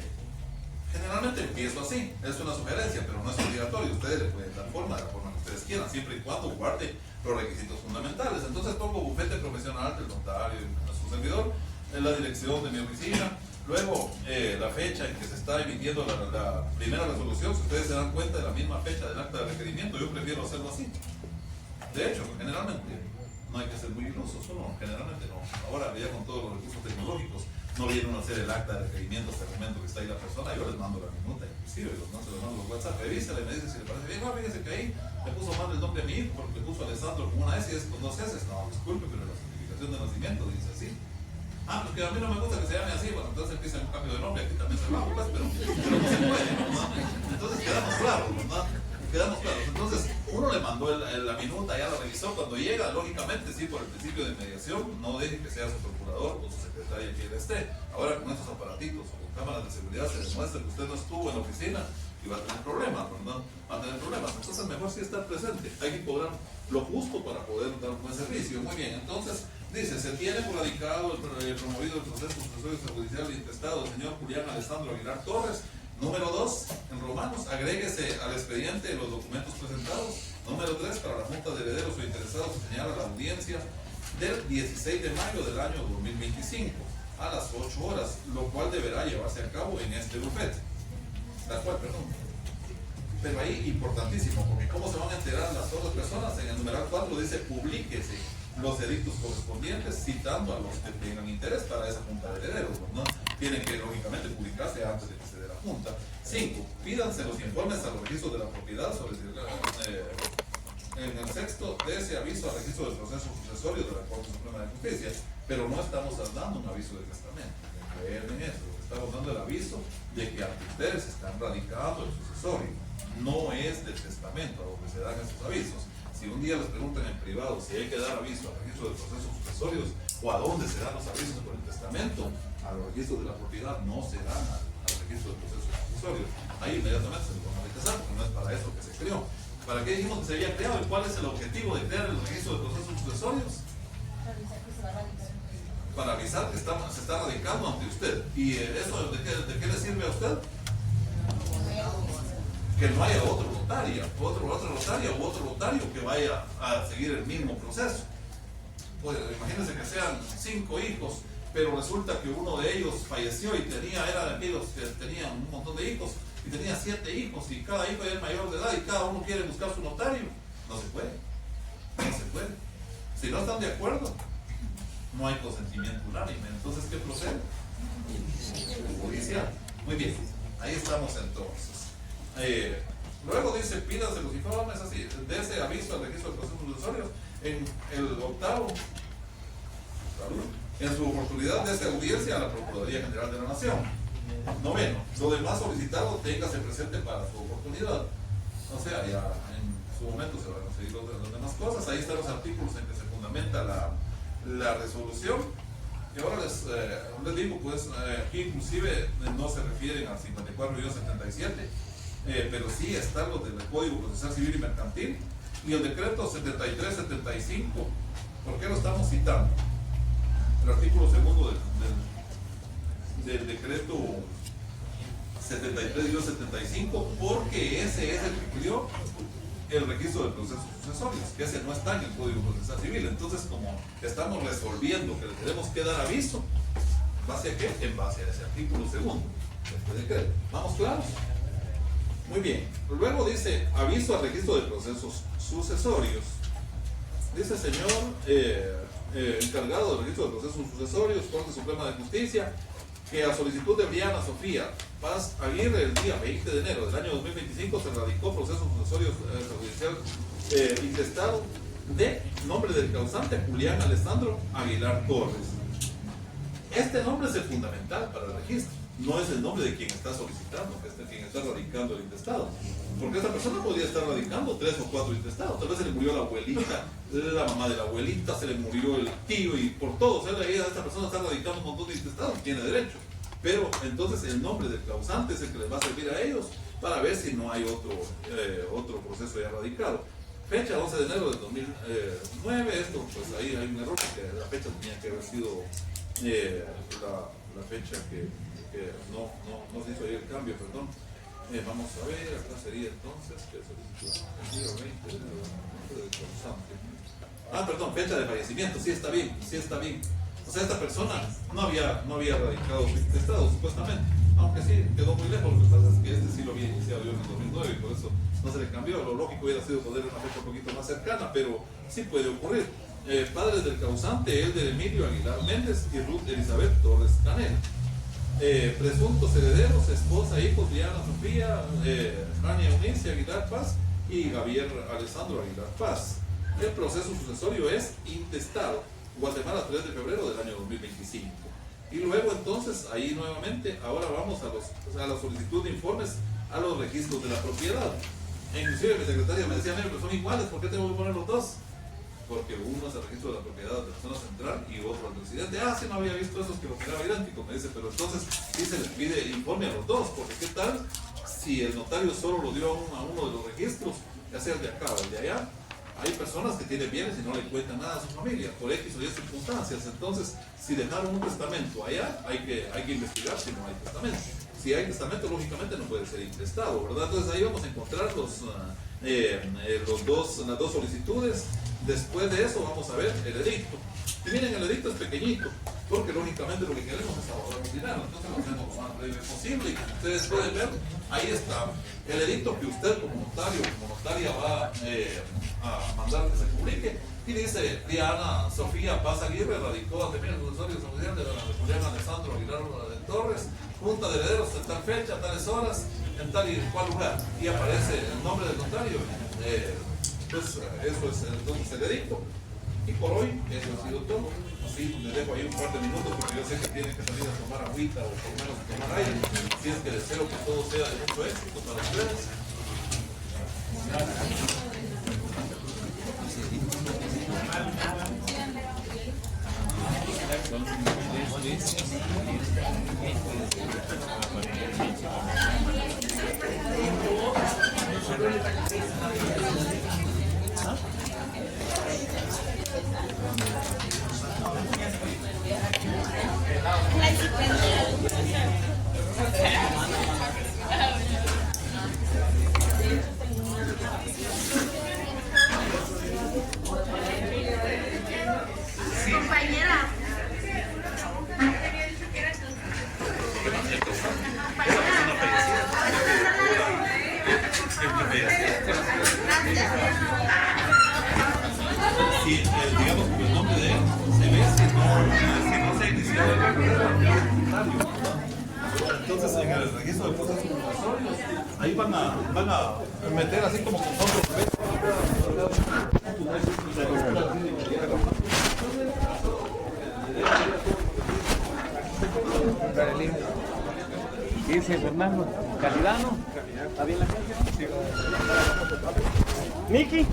generalmente empiezo así. Es una sugerencia, pero no es obligatorio. Ustedes le pueden dar forma de la forma que ustedes quieran, siempre y cuando guarde los requisitos fundamentales. Entonces pongo bufete profesional del notario, su servidor, en la dirección de mi oficina. Luego, la fecha en que se está emitiendo la primera resolución, si ustedes se dan cuenta de la misma fecha del acta de requerimiento, yo prefiero hacerlo así. De hecho, generalmente, no hay que ser muy ilusos, uno generalmente no. Ahora, ya con todos los recursos tecnológicos, no viene uno a hacer el acta de requerimiento hasta el momento que está ahí la persona, yo les mando la minuta, inclusive, se los mando los WhatsApp, revísala y me dice si le parece bien. No, fíjese que ahí le puso mal el nombre a mi hijo, porque le puso Alessandro con una S y es con 2 S. No, disculpe, pero la certificación de nacimiento dice así. Ah, porque a mí no me gusta que se llame así. Bueno, entonces empieza un cambio de nombre, aquí también se va, pues, pero no se puede, ¿no? Entonces quedamos claros, ¿verdad? Quedamos claros. Entonces, uno le mandó la minuta, ya la revisó. Cuando llega, lógicamente, sí, por el principio de mediación, no deje que sea su procurador o su secretaria quien esté. Ahora, con estos aparatitos o con cámaras de seguridad, se demuestra que usted no estuvo en la oficina y va a tener problemas, ¿verdad? Va a tener problemas. Entonces, mejor sí estar presente. Hay que cobrar lo justo para poder dar un buen servicio. Muy bien, entonces. Dice, se tiene por radicado promovido el proceso sucesorio judicial y intestado del señor Julián Alessandro Aguilar Torres. Número 2, en Romanos, agréguese al expediente los documentos presentados. Número 3, para la Junta de Herederos o Interesados se señala la audiencia del 16 de mayo del año 2025 a las 8 horas, lo cual deberá llevarse a cabo en este bufete. La cual, perdón. Pero ahí, importantísimo, porque ¿cómo se van a enterar las otras personas? En el numeral 4 dice, publíquese los edictos correspondientes, citando a los que tengan interés para esa junta de herederos, ¿no? Tienen que, lógicamente, publicarse antes de que se dé la junta. 5. Pídanse los informes a los registros de la propiedad sobre en el sexto de ese aviso al registro del proceso sucesorio de la Corte Suprema de Justicia, pero no estamos dando un aviso de testamento. Recuerden eso, estamos dando el aviso de que ante ustedes están radicando el sucesorio, no es del testamento a donde se dan esos avisos. Si un día les preguntan en privado si hay que dar aviso al registro de procesos sucesorios o a dónde se dan los avisos por el testamento, a los registros de la propiedad no se dan al registro de procesos sucesorios. Ahí inmediatamente se lo van a rechazar porque no es para eso que se creó. ¿Para qué dijimos que se había creado y cuál es el objetivo de crear el registro de procesos sucesorios? Para avisar que se está radicando ante usted. ¿Y eso de qué le sirve a usted? Que no haya otro notario u otro notario que vaya a seguir el mismo proceso. Pues imagínense que sean 5 hijos, pero resulta que uno de ellos falleció y era de aquellos que tenían un montón de hijos y tenía 7 hijos y cada hijo ya es mayor de edad y cada uno quiere buscar su notario. No se puede. No se puede. Si no están de acuerdo, no hay consentimiento unánime. Entonces, ¿qué procede? Judicial. Muy bien. Ahí estamos entonces. Luego dice, pídanse los informes así, de ese aviso al registro de procesos sucesorios en el octavo, en su oportunidad de esa audiencia a la Procuraduría General de la Nación. Noveno, lo demás solicitado téngase presente para su oportunidad. O sea, ya en su momento se van a conseguir las demás cosas. Ahí están los artículos en que se fundamenta la resolución. Y ahora les digo, pues aquí inclusive no se refieren al 54-77, pero sí están los del Código Procesal Civil y Mercantil y el decreto 73-75. ¿Por qué lo estamos citando? El artículo segundo del decreto 73-75, porque ese es el que creó el registro de procesos sucesorios, que ese no está en el Código Procesal Civil. Entonces, como estamos resolviendo que le tenemos que dar aviso, ¿base a qué? En base a ese artículo segundo de este decreto. ¿Vamos claros? Muy bien. Luego dice, aviso al registro de procesos sucesorios. Dice, señor encargado del registro de procesos sucesorios, Corte Suprema de Justicia, que a solicitud de Viana Sofía Paz Aguirre, el día 20 de enero del año 2025 se radicó proceso sucesorio judicial intestado de nombre del causante Julián Alessandro Aguilar Torres. Este nombre es el fundamental para el registro, no es el nombre de quien está solicitando, que es de quien está radicando el intestado. Porque esta persona podría estar radicando 3 o 4 intestados. Tal vez se le murió la abuelita, la mamá de la abuelita, se le murió el tío y por todo. O sea, esta persona está radicando un montón de intestados, tiene derecho. Pero entonces el nombre del causante es el que les va a servir a ellos para ver si no hay otro proceso ya radicado. Fecha 11 de enero del 2009, esto pues ahí hay un error porque la fecha tenía que haber sido la fecha que no se hizo ahí el cambio, perdón. Vamos a ver, acá sería entonces que el día 20 de enero del causante. Perdón, fecha de fallecimiento, sí está bien. O sea, esta persona no había radicado su intestado, supuestamente. Aunque sí, quedó muy lejos. Lo que pasa es que este sí lo había iniciado yo en el 2009 y por eso no se le cambió. Lo lógico hubiera sido ponerle una fecha un poquito más cercana, pero sí puede ocurrir. Padres del causante, Elder Emilio Aguilar Méndez y Ruth Elizabeth Torres Canel. Presuntos herederos, esposa, hijos, Diana Sofía, Rania Eunice Aguilar Paz y Javier Alessandro Aguilar Paz. El proceso sucesorio es intestado. Guatemala, 3 de febrero del año 2025. Y luego entonces, ahí nuevamente, ahora vamos a la solicitud de informes a los registros de la propiedad. Inclusive mi secretaria me decía, pero son iguales, ¿por qué tengo que poner los dos? Porque uno es el registro de la propiedad de la zona central y otro al residente. Sí, no había visto esos que lo miraba idéntico, me dice, pero entonces sí se les pide informe a los dos, porque ¿qué tal si el notario solo lo dio a uno de los registros, ya sea el de acá o el de allá? Hay personas que tienen bienes y no le cuentan nada a su familia por X o Y circunstancias. Entonces, si dejaron un testamento allá, hay que investigar si no hay testamento. Si hay testamento, lógicamente no puede ser intestado, ¿verdad? Entonces ahí vamos a encontrar las dos solicitudes. Después de eso vamos a ver el edicto. Y miren, el edicto es pequeñito, porque lógicamente lo que queremos es ahorrar dinero. Entonces lo hacemos lo más breve posible. Y como ustedes pueden ver, ahí está el edicto que usted como notario, como notaria va a mandar que se publique. Y dice, Diana Sofía Paz Aguirre radicó ante el sucesorio de Julián Alessandro Aguilar Torres, junta de herederos en tal fecha, tales horas, en tal y cual lugar. Y aparece el nombre del notario. Pues eso es entonces el edicto. Y por hoy, eso ha sido todo. Así les dejo ahí un par de minutos porque yo sé que tienen que salir a tomar agüita o por lo menos a tomar aire. Así es que deseo que todo sea de mucho éxito para ustedes. Compañera. Si digamos que el nombre de él se ve si no se ha iniciado el proceso. Entonces en el registro de procesos sucesorios ahí van a meter así como con fondos. Dice Fernando, Calidano, ¿está bien la gente? Miki.